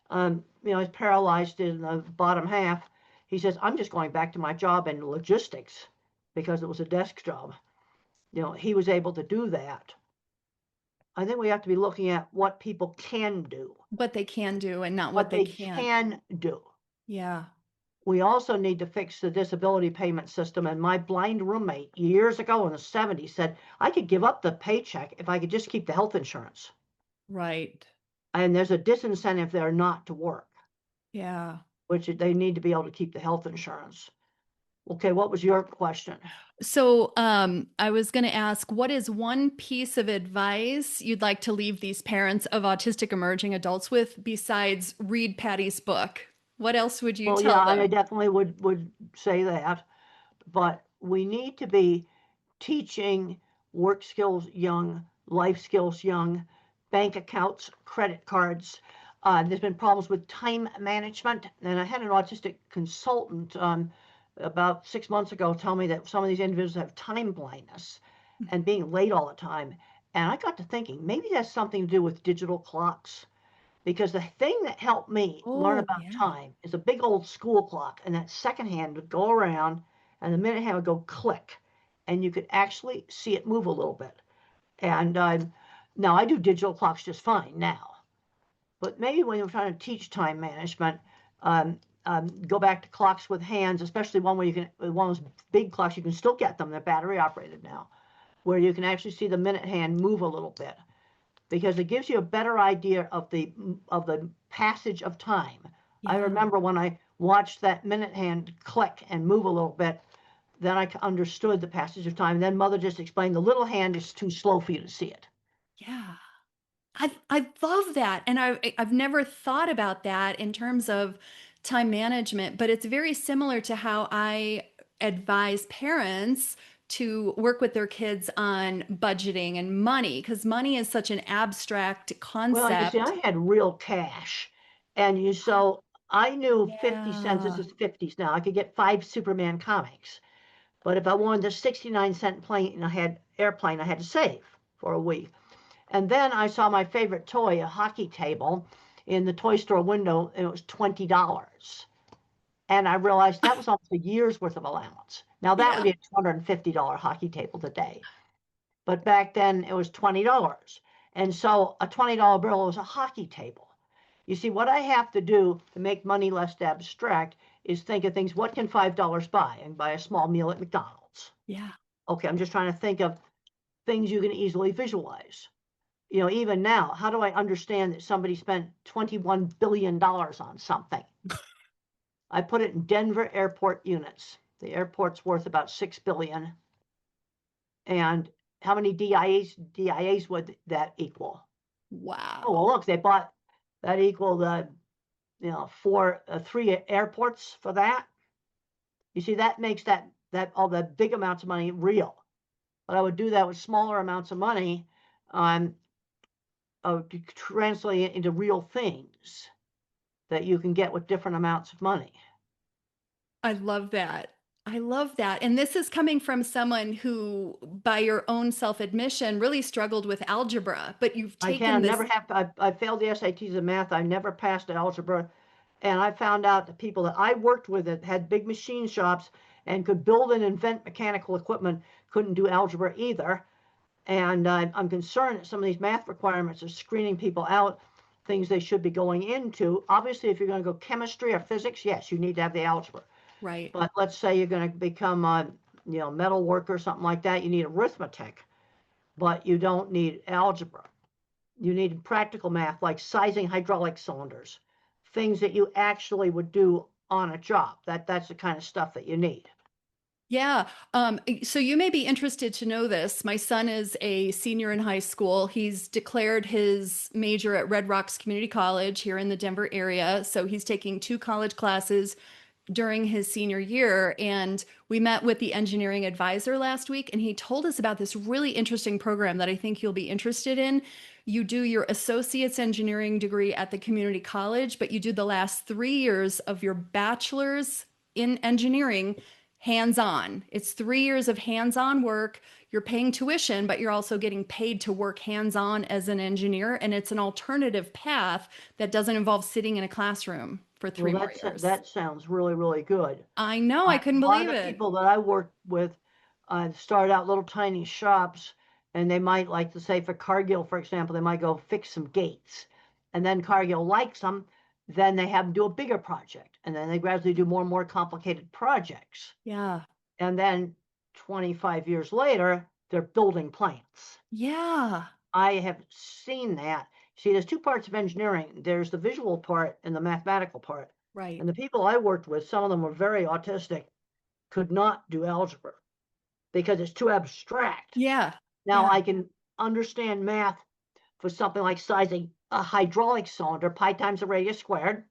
You know, he's paralyzed in the bottom half. He says, I'm just going back to my job in logistics because it was a desk job. You know, he was able to do that. I think we have to be looking at what people can do. What they can do and not what they can do. Yeah. We also need to fix the disability payment system. And my blind roommate years ago in the 70s said, I could give up the paycheck if I could just keep the health insurance. Right. And there's a disincentive there not to work. Yeah. Which they need to be able to keep the health insurance. Okay, what was your question? So I was going to ask, what is one piece of advice you'd like to leave these parents of autistic emerging adults with besides read Patty's book? What else would you tell them? I definitely would say that. But we need to be teaching work skills young, life skills young, bank accounts, credit cards. There's been problems with time management. And I had an autistic consultant about 6 months ago tell me that some of these individuals have time blindness and being late all the time. And I got to thinking, maybe that's something to do with digital clocks. Because the thing that helped me learn about time is a big old school clock, and that second hand would go around, and the minute hand would go click, and you could actually see it move a little bit. And now I do digital clocks just fine now. But maybe when you're trying to teach time management, go back to clocks with hands, especially one where you can, one of those big clocks, you can still get them, they're battery operated now, where you can actually see the minute hand move a little bit. Because it gives you a better idea of the passage of time. Yeah. I remember when I watched that minute hand click and move a little bit, then I understood the passage of time. Then Mother just explained the little hand is too slow for you to see it. Yeah, I love that, and I've never thought about that in terms of time management, but it's very similar to how I advise parents to work with their kids on budgeting and money, because money is such an abstract concept. Well, you see, I had real cash, and so I knew 50 cents, this is 50s now, I could get 5 Superman comics. But if I wanted a 69-cent airplane, I had to save for a week. And then I saw my favorite toy, a hockey table, in the toy store window, and it was $20. And I realized that was almost a year's worth of allowance. Now that would be a $250 hockey table today. But back then it was $20. And so a $20 bill was a hockey table. You see, what I have to do to make money less abstract is think of things, what can $5 buy? And buy a small meal at McDonald's. Yeah. Okay, I'm just trying to think of things you can easily visualize. You know, even now, how do I understand that somebody spent $21 billion on something? I put it in Denver airport units. The airport's worth about $6 billion. And how many DIAs would that equal? Wow. Oh, well, look, they bought that equal the, 3 airports for that. You see, that makes that all the big amounts of money real. But I would do that with smaller amounts of money to translate it into real things that you can get with different amounts of money. I love that. I love that. And this is coming from someone who, by your own self-admission, really struggled with algebra, but you've taken this. I failed the SATs in math. I never passed algebra. And I found out that people that I worked with that had big machine shops and could build and invent mechanical equipment couldn't do algebra either. And I'm concerned that some of these math requirements are screening people out, things they should be going into. Obviously, if you're going to go chemistry or physics, yes, you need to have the algebra. Right. But let's say you're going to become a metal worker or something like that, you need arithmetic, but you don't need algebra. You need practical math like sizing hydraulic cylinders, things that you actually would do on a job. That's the kind of stuff that you need. Yeah. So you may be interested to know this. My son is a senior in high school. He's declared his major at Red Rocks Community College here in the Denver area. So he's taking 2 college classes during his senior year. And we met with the engineering advisor last week, and he told us about this really interesting program that I think you'll be interested in. You do your associate's engineering degree at the community college, but you do the last 3 years of your bachelor's in engineering hands-on. It's 3 years of hands-on work. You're paying tuition, but you're also getting paid to work hands-on as an engineer. And it's an alternative path that doesn't involve sitting in a classroom for 3 more years. That sounds really, really good. I know, I couldn't believe A lot of it. people that I worked with start out little tiny shops, and they might, like to say for Cargill, for example, they might go fix some gates. And then Cargill likes them, then they have them do a bigger project. And then they gradually do more and more complicated projects. Yeah. And then 25 years later, they're building plants. Yeah. I have seen that. See, there's 2 parts of engineering. There's the visual part and the mathematical part. Right. And the people I worked with, some of them were very autistic, could not do algebra because it's too abstract. Yeah. Now Yeah. I can understand math for something like sizing a hydraulic cylinder, pi times the radius squared,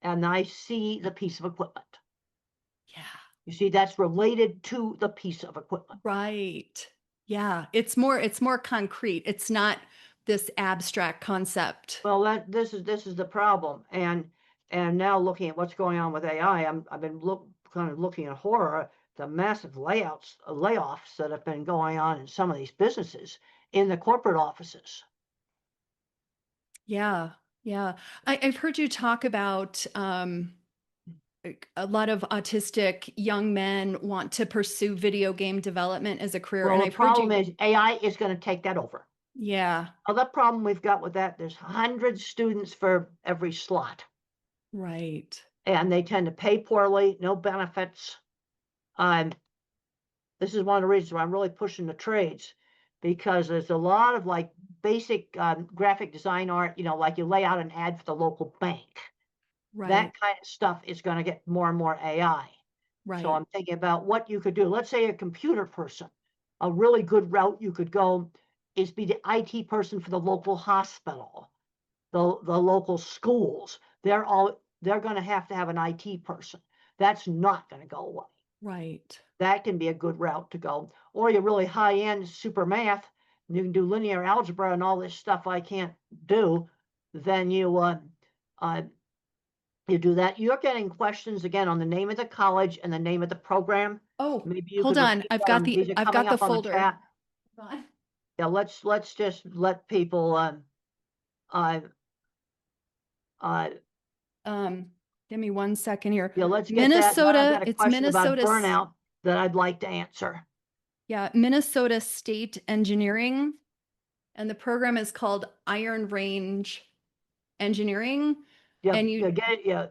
and I see the piece of equipment. Yeah. You see, that's related to the piece of equipment. Right. Yeah. It's more concrete. It's not this abstract concept. Well, this is the problem. And now looking at what's going on with AI, I've been kind of looking at horror, the massive layoffs that have been going on in some of these businesses in the corporate offices. Yeah. Yeah. I've heard you talk about a lot of autistic young men want to pursue video game development as a career. Well, And the I've heard problem you. is AI is going to take that over. Yeah. Other problem we've got with that, there's 100 students for every slot. Right. And they tend to pay poorly, no benefits. This is one of the reasons why I'm really pushing the trades, because there's a lot of like basic graphic design art, like you lay out an ad for the local bank. Right. That kind of stuff is going to get more and more AI. Right. So I'm thinking about what you could do. Let's say a computer person, a really good route you could go is be the IT person for the local hospital, the local schools. They're going to have an IT person. That's not going to go away. Right. That can be a good route to go. Or you're really high-end super math, and you can do linear algebra and all this stuff I can't do. Then you do that. You're getting questions again on the name of the college and the name of the program. Oh, maybe you hold could on. repeat I've them. got These are the coming up on the folder. chat. Hold on. Yeah, let's just let people Give me 1 second here. yeah, let's get Minnesota. that. I've got a It's question about Minnesota. burnout that I'd like to answer. Yeah, Minnesota State Engineering, and the program is called Iron Range Engineering. Yeah, And you get it. Yeah,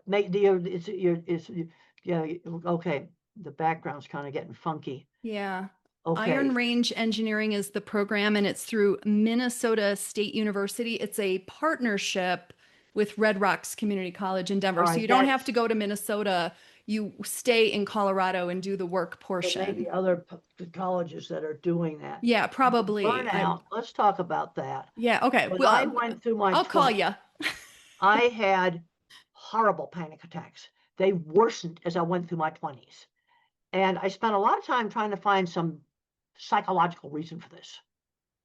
yeah. Okay, the background's kind of getting funky. Yeah. Okay. Iron Range Engineering is the program, and it's through Minnesota State University. It's a partnership with Red Rocks Community College in Denver. All So right, you don't have to go to Minnesota. You stay in Colorado and do the work portion. Maybe other colleges that are doing that. Yeah, probably. Burnout. Let's talk about that. Yeah. Okay. When Well, I went through my I'll call 20s, you. I had horrible panic attacks. They worsened as I went through my 20s. And I spent a lot of time trying to find some psychological reason for this.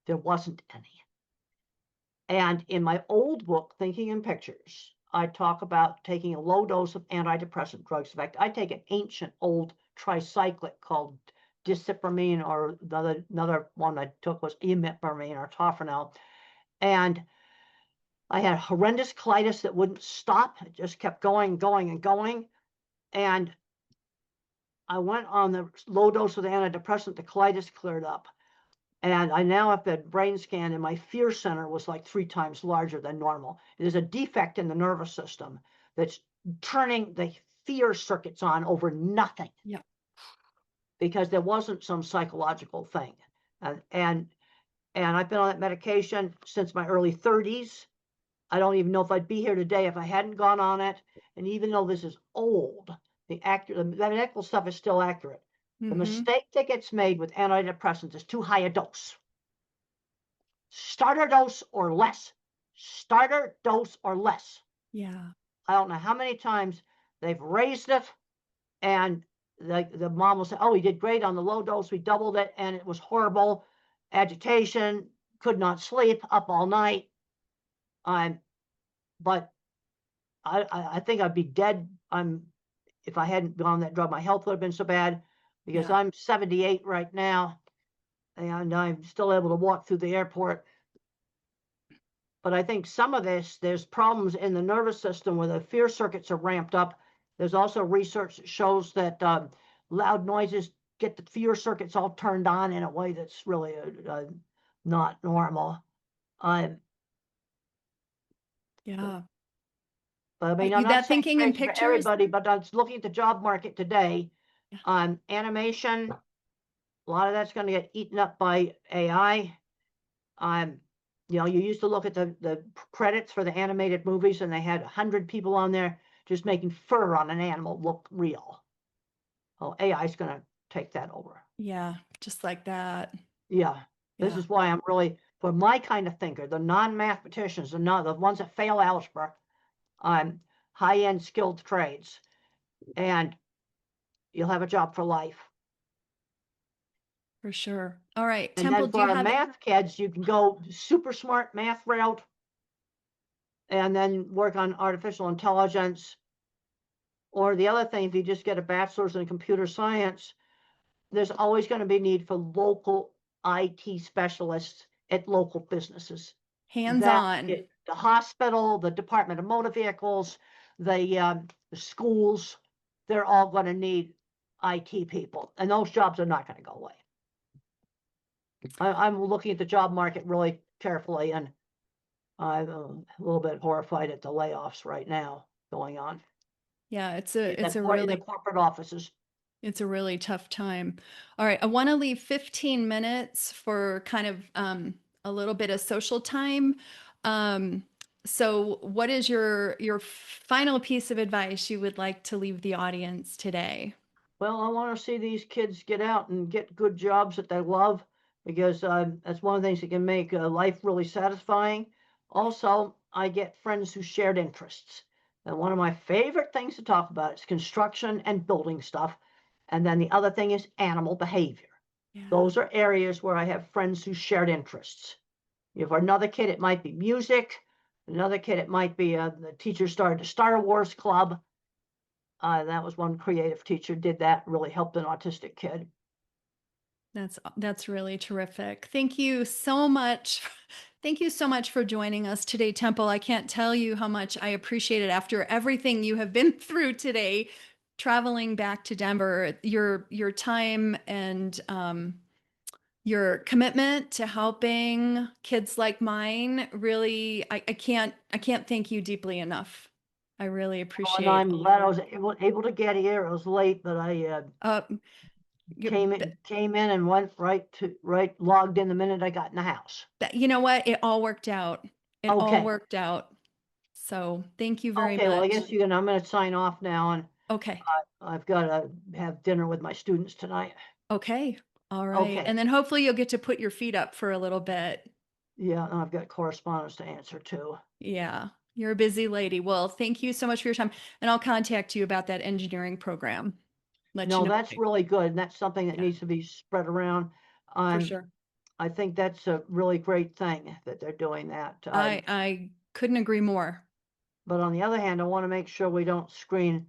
There wasn't any. And in my old book, Thinking in Pictures, I talk about taking a low dose of antidepressant drugs. In fact, I take an ancient old tricyclic called disimpowerment, or another one I took was imipramine or tofranil. And I had horrendous colitis that wouldn't stop. It just kept going, going, and going. And I went on the low dose of the antidepressant. The colitis cleared up. And I now have a brain scan, and my fear center was like 3 times larger than normal. There's a defect in the nervous system that's turning the fear circuits on over nothing. Yeah. Because there wasn't some psychological thing. And I've been on that medication since my early 30s. I don't even know if I'd be here today if I hadn't gone on it. And even though this is old, the medical stuff is still accurate. The mistake that gets made with antidepressants is too high a dose. Starter dose or less. Starter dose or less. Yeah. I don't know how many times they've raised it, and the mom will say, oh, he did great on the low dose. We doubled it, and it was horrible. Agitation, could not sleep, up all night. But I think I'd be dead if I hadn't gone on that drug. My health would have been so bad, because I'm 78 right now, and I'm still able to walk through the airport. But I think some of this, there's problems in the nervous system where the fear circuits are ramped up. There's also research that shows that loud noises get the fear circuits all turned on in a way that's really not normal. Yeah. But I mean, I'm not that saying thinking in crazy for pictures. everybody, but I was looking at the job market today. Yeah. Animation, a lot of that's going to get eaten up by AI. You know, you used to look at the credits for the animated movies, and they had 100 people on there just making fur on an animal look real. Oh, AI is going to take that over. Yeah, just like that. Yeah. This is why I'm really, for my kind of thinker, the non-mathematicians, the ones that fail algebra, high-end skilled trades, and you'll have a job for life. For sure. All right, And Temple, then do for you our have math kids, you can go super smart math route, and then work on artificial intelligence. Or the other thing, if you just get a bachelor's in computer science, there's always going to be need for local IT specialists at local businesses. hands-on? The hospital, the Department of Motor Vehicles, the schools, they're all going to need IT people, and those jobs are not going to go away. I'm looking at the job market really carefully, and I'm a little bit horrified at the layoffs right now going on. Yeah, it's in the corporate offices. It's a really tough time. All right, I want to leave 15 minutes for kind of a little bit of social time. So what is your final piece of advice you would like to leave the audience today? Well, I want to see these kids get out and get good jobs that they love, because that's one of the things that can make life really satisfying. Also, I get friends who shared interests. And one of my favorite things to talk about is construction and building stuff. And then the other thing is animal behavior. Yeah. Those are areas where I have friends who shared interests. For another kid, it might be music. Another kid, it might be the teacher started a Star Wars club. That was one creative teacher did that, really helped an autistic kid. That's really terrific. Thank you so much. Thank you so much for joining us today, Temple. I can't tell you how much I appreciate it after everything you have been through today, traveling back to Denver. Your time and your commitment to helping kids like mine, really, I can't thank you deeply enough. I really appreciate it. And I'm glad I was able to get here. It was late, but I came in and went logged in the minute I got in the house. You know what? It all worked out. It all worked out. So thank you very much. Well, I guess I'm going to sign off now, and okay. I've got to have dinner with my students tonight. Okay. All right. And then hopefully you'll get to put your feet up for a little bit. Yeah, and I've got correspondence to answer too. Yeah. You're a busy lady. Well, thank you so much for your time. And I'll contact you about that engineering program. That's really good. And that's something that needs to be spread around. For sure. I think that's a really great thing that they're doing that. I couldn't agree more. But on the other hand, I want to make sure we don't screen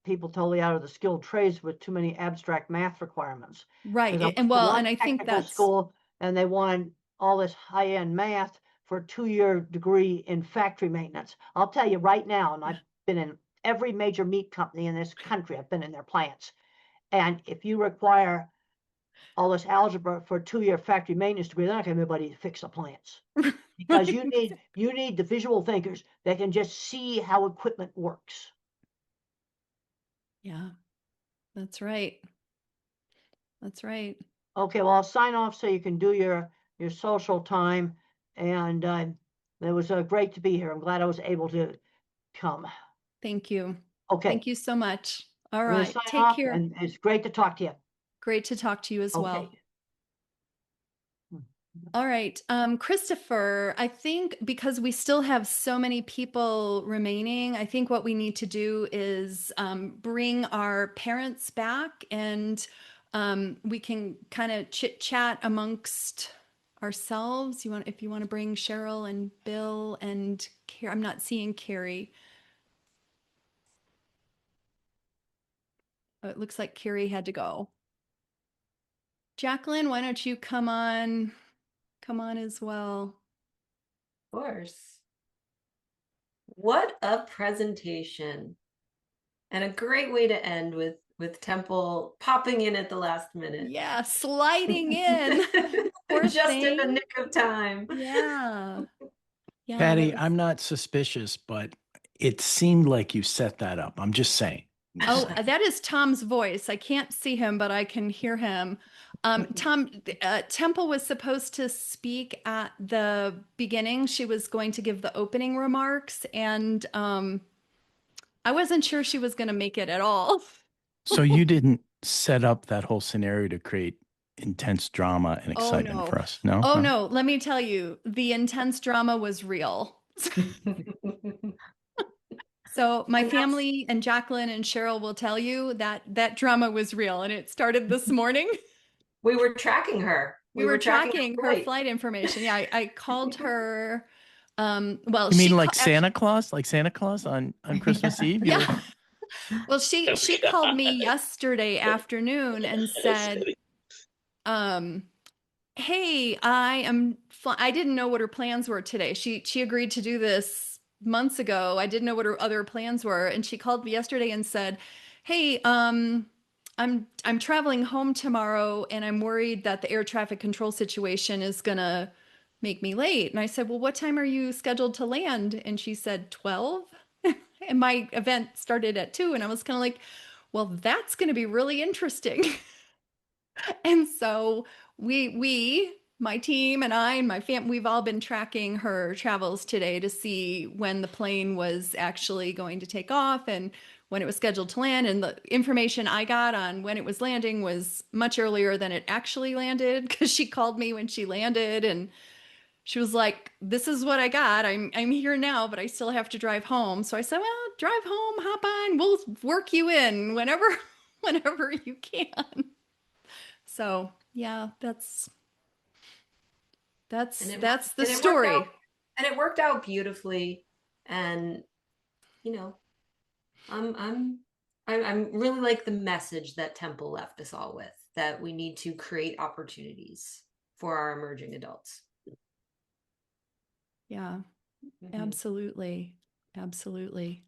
people totally out of the skilled trades with too many abstract math requirements. Right. And I think that's school, and they wanted all this high-end math for a 2-year degree in factory maintenance. I'll tell you right now, and I've been in every major meat company in this country. I've been in their plants. And if you require all this algebra for a 2-year factory maintenance degree. They're not going to have anybody to fix the plants. Because you need the visual thinkers that can just see how equipment works. Yeah, that's right. That's right. Okay, well, I'll sign off so you can do your social time. And it was great to be here. I'm glad I was able to come. Thank you. Okay. Thank you so much. All I'm gonna right. sign Take off, care. and it's great to talk to you. Great to talk to you as well. Okay. All right. Christopher, I think because we still have so many people remaining, I think what we need to do is bring our parents back, and we can kind of chit chat amongst ourselves. If you want to bring Cheryl and Bill and Carrie. I'm not seeing Carrie. Oh, it looks like Carrie had to go. Jacqueline, why don't you come on as well? Of course. What a presentation. And a great way to end with Temple popping in at the last minute. Yeah, sliding in. Just in the nick of time. Yeah. Yeah. Patty, I'm not suspicious, but it seemed like you set that up. I'm just saying. Oh, that is Tom's voice. I can't see him, but I can hear him. Tom, Temple was supposed to speak at the beginning. She was going to give the opening remarks, and I wasn't sure she was going to make it at all. So you didn't set up that whole scenario to create intense drama and excitement for us? No? Oh, no. Let me tell you, the intense drama was real. So my family and Jacqueline and Cheryl will tell you that drama was real, and it started this morning. We were tracking her. We were tracking her flight information. Yeah, I called her. Well, you mean like Santa Claus? Like Santa Claus on Christmas Eve? Yeah. Well, she called me yesterday afternoon and said, hey, I didn't know what her plans were today. She agreed to do this months ago. I didn't know what her other plans were. And she called me yesterday and said, hey, I'm traveling home tomorrow, and I'm worried that the air traffic control situation is gonna make me late. And I said, well, what time are you scheduled to land? And she said 12. And my event started at 2. And I was kind of like, well, that's gonna be really interesting. And so my team and I and my family, we've all been tracking her travels today to see when the plane was actually going to take off and when it was scheduled to land. And the information I got on when it was landing was much earlier than it actually landed, because she called me when she landed and she was like, this is what I got. I'm here now, but I still have to drive home. So I said, well, drive home, hop on. We'll work you in whenever you can. So yeah, that's the story. And it worked out beautifully. And I'm really like the message that Temple left us all with, that we need to create opportunities for our emerging adults. Yeah, absolutely. Absolutely.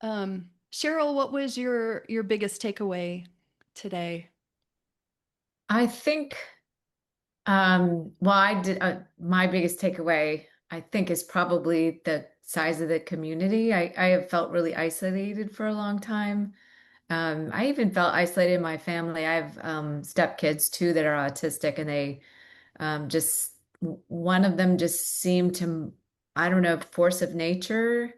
Cheryl, what was your biggest takeaway today? I think, I did, my biggest takeaway, I think, is probably the size of the community. I have felt really isolated for a long time. I even felt isolated in my family. I have stepkids too that are autistic, and they one of them just seemed to, I don't know, force of nature.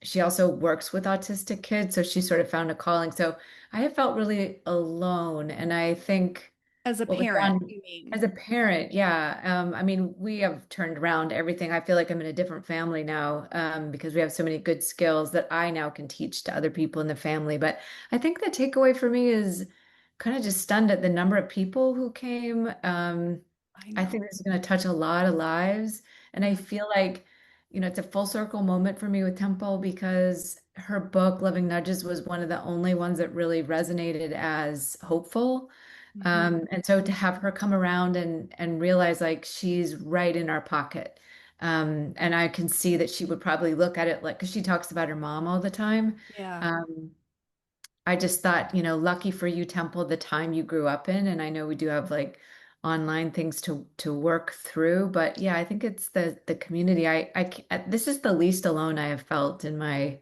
She also works with autistic kids, so she sort of found a calling. So I have felt really alone, and I think as a parent, you mean? As a parent, yeah. I mean, we have turned around everything. I feel like I'm in a different family now, because we have so many good skills that I now can teach to other people in the family. But I think the takeaway for me is kind of just stunned at the number of people who came. I think this is going to touch a lot of lives. And I feel like, it's a full circle moment for me with Temple, because her book, Loving Nudges, was one of the only ones that really resonated as hopeful. And so to have her come around and realize like she's right in our pocket. And I can see that she would probably look at it like, because she talks about her mom all the time. Yeah. I just thought, lucky for you, Temple, the time you grew up in. And I know we do have like online things to work through, but yeah, I think it's the community. This is the least alone I have felt in my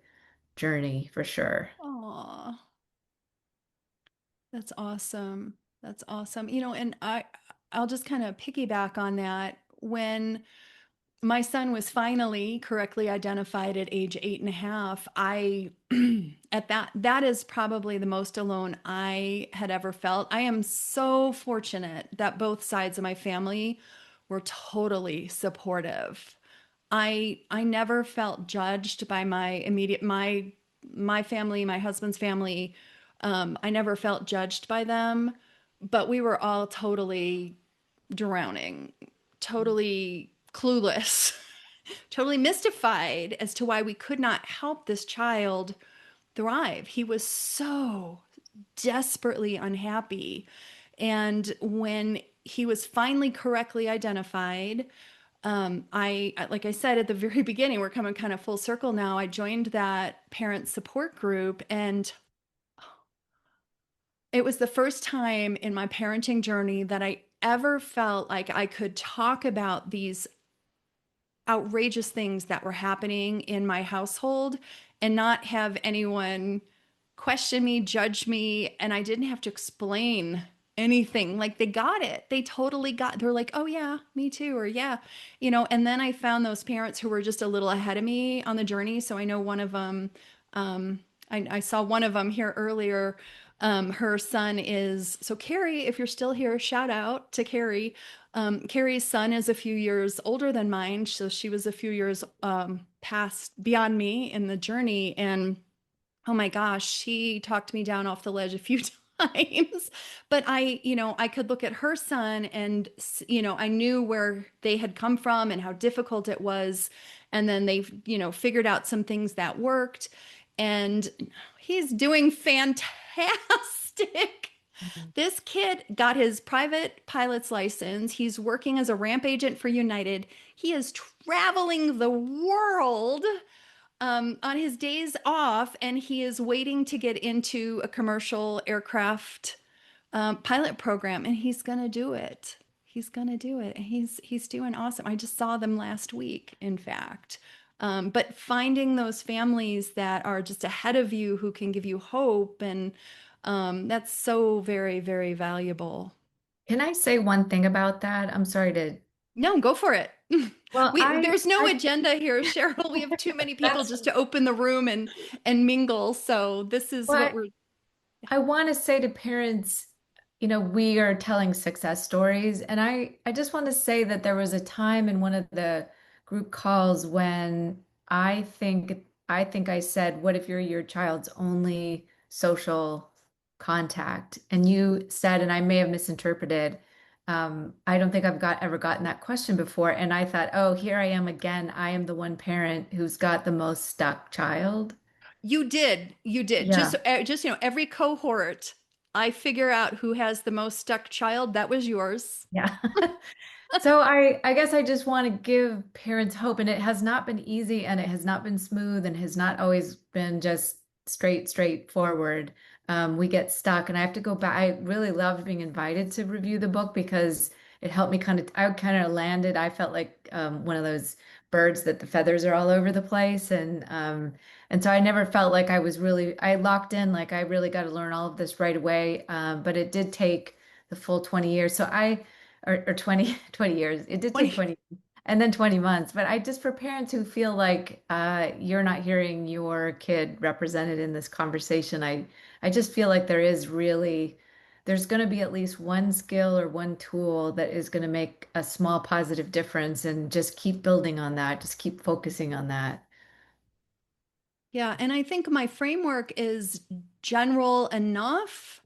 journey for sure. Aw, that's awesome. That's awesome. And I'll just kind of piggyback on that. When my son was finally correctly identified at age 8.5, I that is probably the most alone I had ever felt. I am so fortunate that both sides of my family were totally supportive. I never felt judged by my family, my husband's family. I never felt judged by them, but we were all totally drowning, totally clueless, totally mystified as to why we could not help this child thrive. He was so desperately unhappy. And when he was finally correctly identified, like I said at the very beginning, we're coming kind of full circle now. I joined that parent support group, and it was the first time in my parenting journey that I ever felt like I could talk about these outrageous things that were happening in my household and not have anyone question me, judge me, and I didn't have to explain anything. Like they got it. They totally got, they're like, oh yeah, me too. Or yeah, and then I found those parents who were just a little ahead of me on the journey. So I know one of them, I saw one of them here earlier. Her son is, so Carrie, if you're still here, shout out to Carrie. Carrie's son is a few years older than mine. So she was a few years past beyond me in the journey. And oh my gosh, she talked me down off the ledge a few times. But I could look at her son and, I knew where they had come from and how difficult it was. And then they, figured out some things that worked. And he's doing fantastic. This kid got his private pilot's license. He's working as a ramp agent for United. He is traveling the world on his days off, and he is waiting to get into a commercial aircraft pilot program, and he's gonna do it. He's gonna do it. He's doing awesome. I just saw them last week, in fact. But finding those families that are just ahead of you who can give you hope, and that's so very, very valuable. Can I say one thing about that? I'm sorry to. No, go for it. Well, there's no agenda here, Cheryl. We have too many people just to open the room and mingle. So this is what we're. I want to say to parents, we are telling success stories, and I just want to say that there was a time in one of the group calls when I think I said, "What if you're your child's only social contact?" And you said, and I may have misinterpreted. I don't think I've ever gotten that question before. And I thought, oh, here I am again. I am the one parent who's got the most stuck child. You did. Yeah. Just every cohort, I figure out who has the most stuck child. That was yours. Yeah. So I guess I just want to give parents hope, and it has not been easy, and it has not been smooth, and has not always been just straightforward. We get stuck, and I have to go back. I really loved being invited to review the book because it helped me I kind of landed. I felt like one of those birds that the feathers are all over the place. And so I never felt like I locked in, like I really got to learn all of this right away. But it did take the full 20 years. Or 20 years. It did take 20 and then 20 months. But for parents who feel like you're not hearing your kid represented in this conversation, I just feel like there's going to be at least one skill or one tool that is going to make a small positive difference, and just keep building on that. Just keep focusing on that. Yeah. And I think my framework is general enough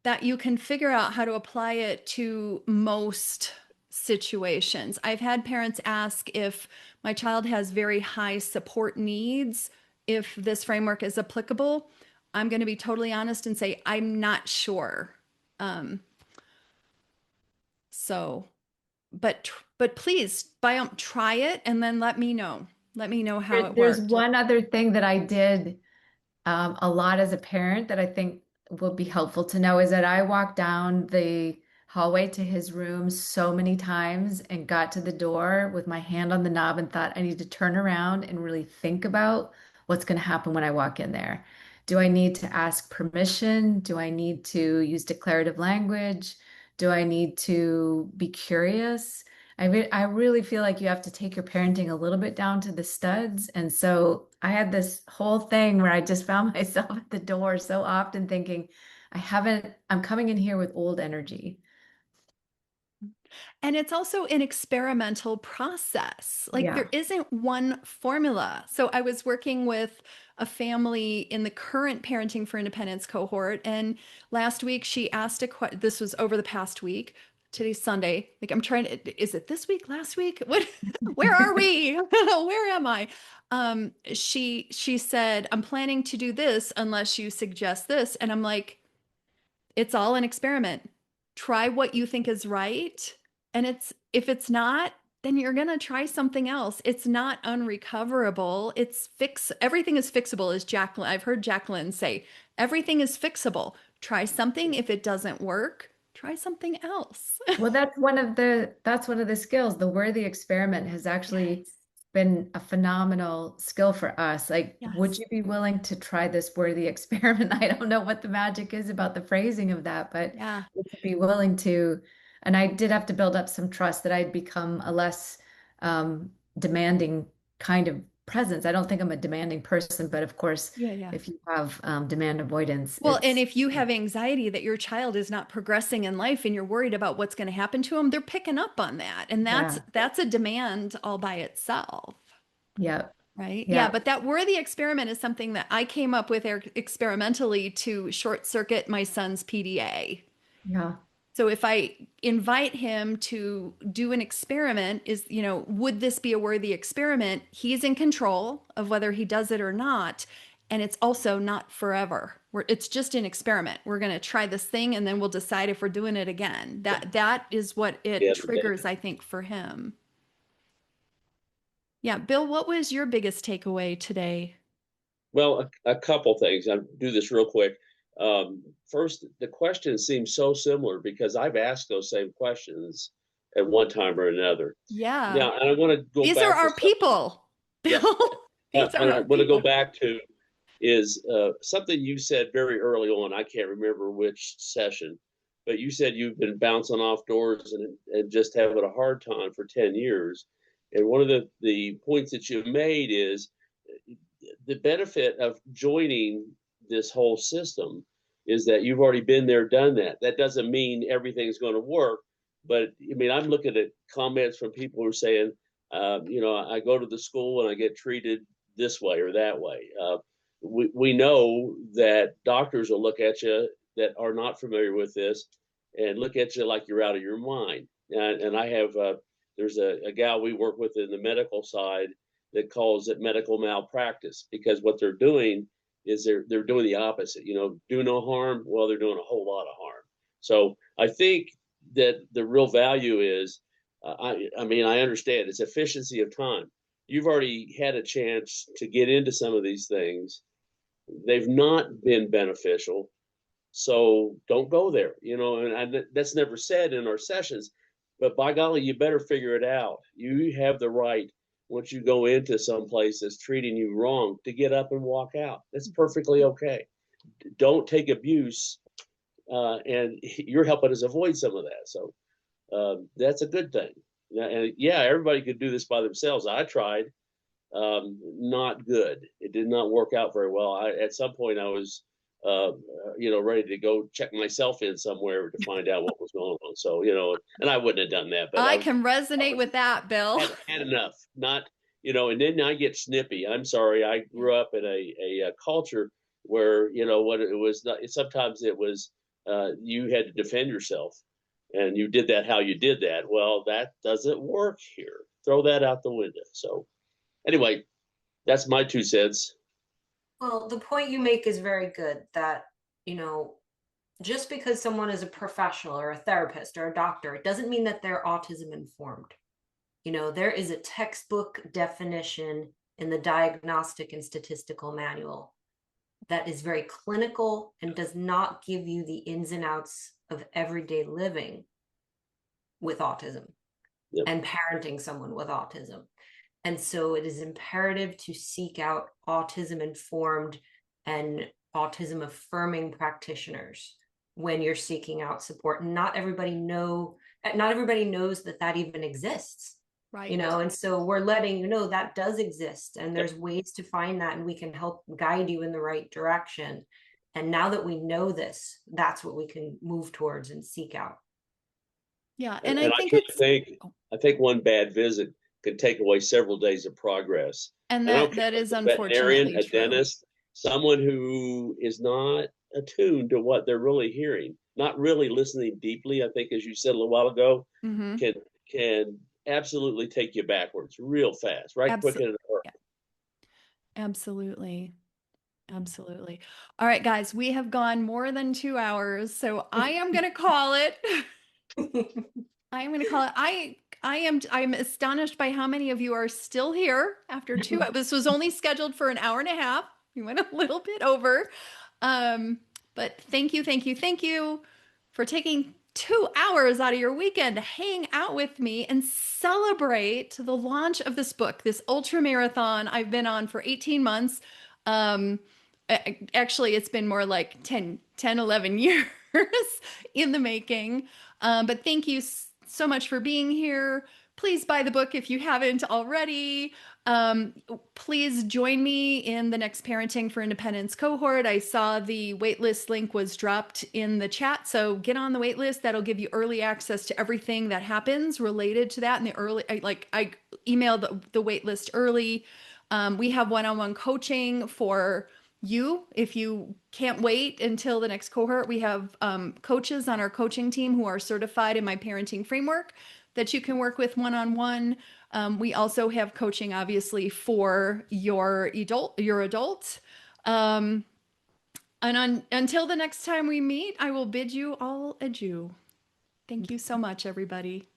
that you can figure out how to apply it to most situations. I've had parents ask if my child has very high support needs, if this framework is applicable. I'm going to be totally honest and say, I'm not sure. But please, try it and then let me know. Let me know how it works. There's one other thing that I did a lot as a parent that I think will be helpful to know is that I walked down the hallway to his room so many times and got to the door with my hand on the knob and thought I need to turn around and really think about what's going to happen when I walk in there. Do I need to ask permission? Do I need to use declarative language? Do I need to be curious? I really feel like you have to take your parenting a little bit down to the studs. And so I had this whole thing where I just found myself at the door so often thinking, I'm coming in here with old energy. And it's also an experimental process. Like Yeah. there isn't one formula. So I was working with a family in the current Parenting for Independence cohort. And last week she asked this was over the past week. Today's Sunday. Like I'm trying to, is it this week, last week? Where are we? Where am I? She said, I'm planning to do this unless you suggest this. And I'm like, it's all an experiment. Try what you think is right. And if it's not, then you're going to try something else. It's not unrecoverable. Everything is fixable, as Jacqueline, I've heard Jacqueline say, everything is fixable. Try something. If it doesn't work, try something else. Well, that's one of the skills. The worthy experiment has actually been a phenomenal skill for us. Like, would you be willing to try this worthy experiment? I don't know what the magic is about the phrasing of that, but would you be willing to? And I did have to build up some trust that I'd become a less demanding kind of presence. I don't think I'm a demanding person, but of course, if you have demand avoidance. Well, and if you have anxiety that your child is not progressing in life and you're worried about what's going to happen to them, they're picking up on that. And that's a demand all by itself. Yeah. Right. Yeah. But that worthy experiment is something that I came up with experimentally to short circuit my son's PDA. Yeah. So if I invite him to do an experiment, would this be a worthy experiment? He's in control of whether he does it or not. And it's also not forever. It's just an experiment. We're going to try this thing and then we'll decide if we're doing it again. That is what it triggers, I think, for him. Yeah. Bill, what was your biggest takeaway today? Well, a couple things. I'll do this real quick. First, the questions seem so similar because I've asked those same questions at one time or another. Yeah. Now, and I want to go These back are our people. Bill. These are I want to go back to is something you said very early on. I can't remember which session, but you said you've been bouncing off doors and just having a hard time for 10 years. And one of the points that you made is the benefit of joining this whole system is that you've already been there, done that. That doesn't mean everything's going to work, but I mean, I'm looking at comments from people who are saying, I go to the school and I get treated this way or that way. We know that doctors will look at you that are not familiar with this and look at you like you're out of your mind. And I have, there's a gal we work with in the medical side that calls it medical malpractice because what they're doing is they're doing the opposite. Do no harm. Well, they're doing a whole lot of harm. So I think that the real value is, I understand it's efficiency of time. You've already had a chance to get into some of these things. They've not been beneficial. So don't go there, and that's never said in our sessions, but by golly, you better figure it out. You have the right, once you go into some place that's treating you wrong, to get up and walk out. That's perfectly okay. Don't take abuse, and you're helping us avoid some of that. So that's a good thing. And everybody could do this by themselves. I tried, not good. It did not work out very well. At some point I was, ready to go check myself in somewhere to find out what was going on. So, and I wouldn't have done that, but I can resonate with that, Bill. Had enough, not, and then I get snippy. I'm sorry. I grew up in a culture where, what it was, sometimes it was, you had to defend yourself and you did that, how you did that. Well, that doesn't work here. Throw that out the window. So anyway, that's my 2 cents. Well, the point you make is very good that, just because someone is a professional or a therapist or a doctor, it doesn't mean that they're autism informed. There is a textbook definition in the Diagnostic and Statistical Manual. that is very clinical and does not give you the ins and outs of everyday living with autism and parenting someone with autism. And so it is imperative to seek out autism-informed and autism-affirming practitioners when you're seeking out support. Not everybody knows that that even exists. Right. You know, and so we're letting you know that does exist, and there's ways to find that, and we can help guide you in the right direction. And now that we know this, that's what we can move towards and seek out. Yeah, and I think one bad visit could take away several days of progress. And that is unfortunately a true. dentist, someone who is not attuned to what they're really hearing, not really listening deeply, I think, as you said a little while ago, can absolutely take you backwards real fast, right? Quicker than yeah. Absolutely. Absolutely. All right, guys, we have gone more than 2 hours, so I am going to call it. I'm astonished by how many of you are still here after 2 hours. This was only scheduled for an hour and a half. We went a little bit over. But thank you for taking 2 hours out of your weekend to hang out with me and celebrate the launch of this book, this ultra marathon I've been on for 18 months. Actually, it's been more like 10, 11 years in the making. But thank you so much for being here. Please buy the book if you haven't already. Please join me in the next Parenting for Independence cohort. I saw the waitlist link was dropped in the chat, so get on the waitlist. That'll give you early access to everything that happens related to that. In the early, I emailed the waitlist early. We have one-on-one coaching for you. If you can't wait until the next cohort, we have coaches on our coaching team who are certified in my parenting framework that you can work with one-on-one. We also have coaching, obviously, for your adult. Until the next time we meet, I will bid you all adieu. Thank you so much, everybody.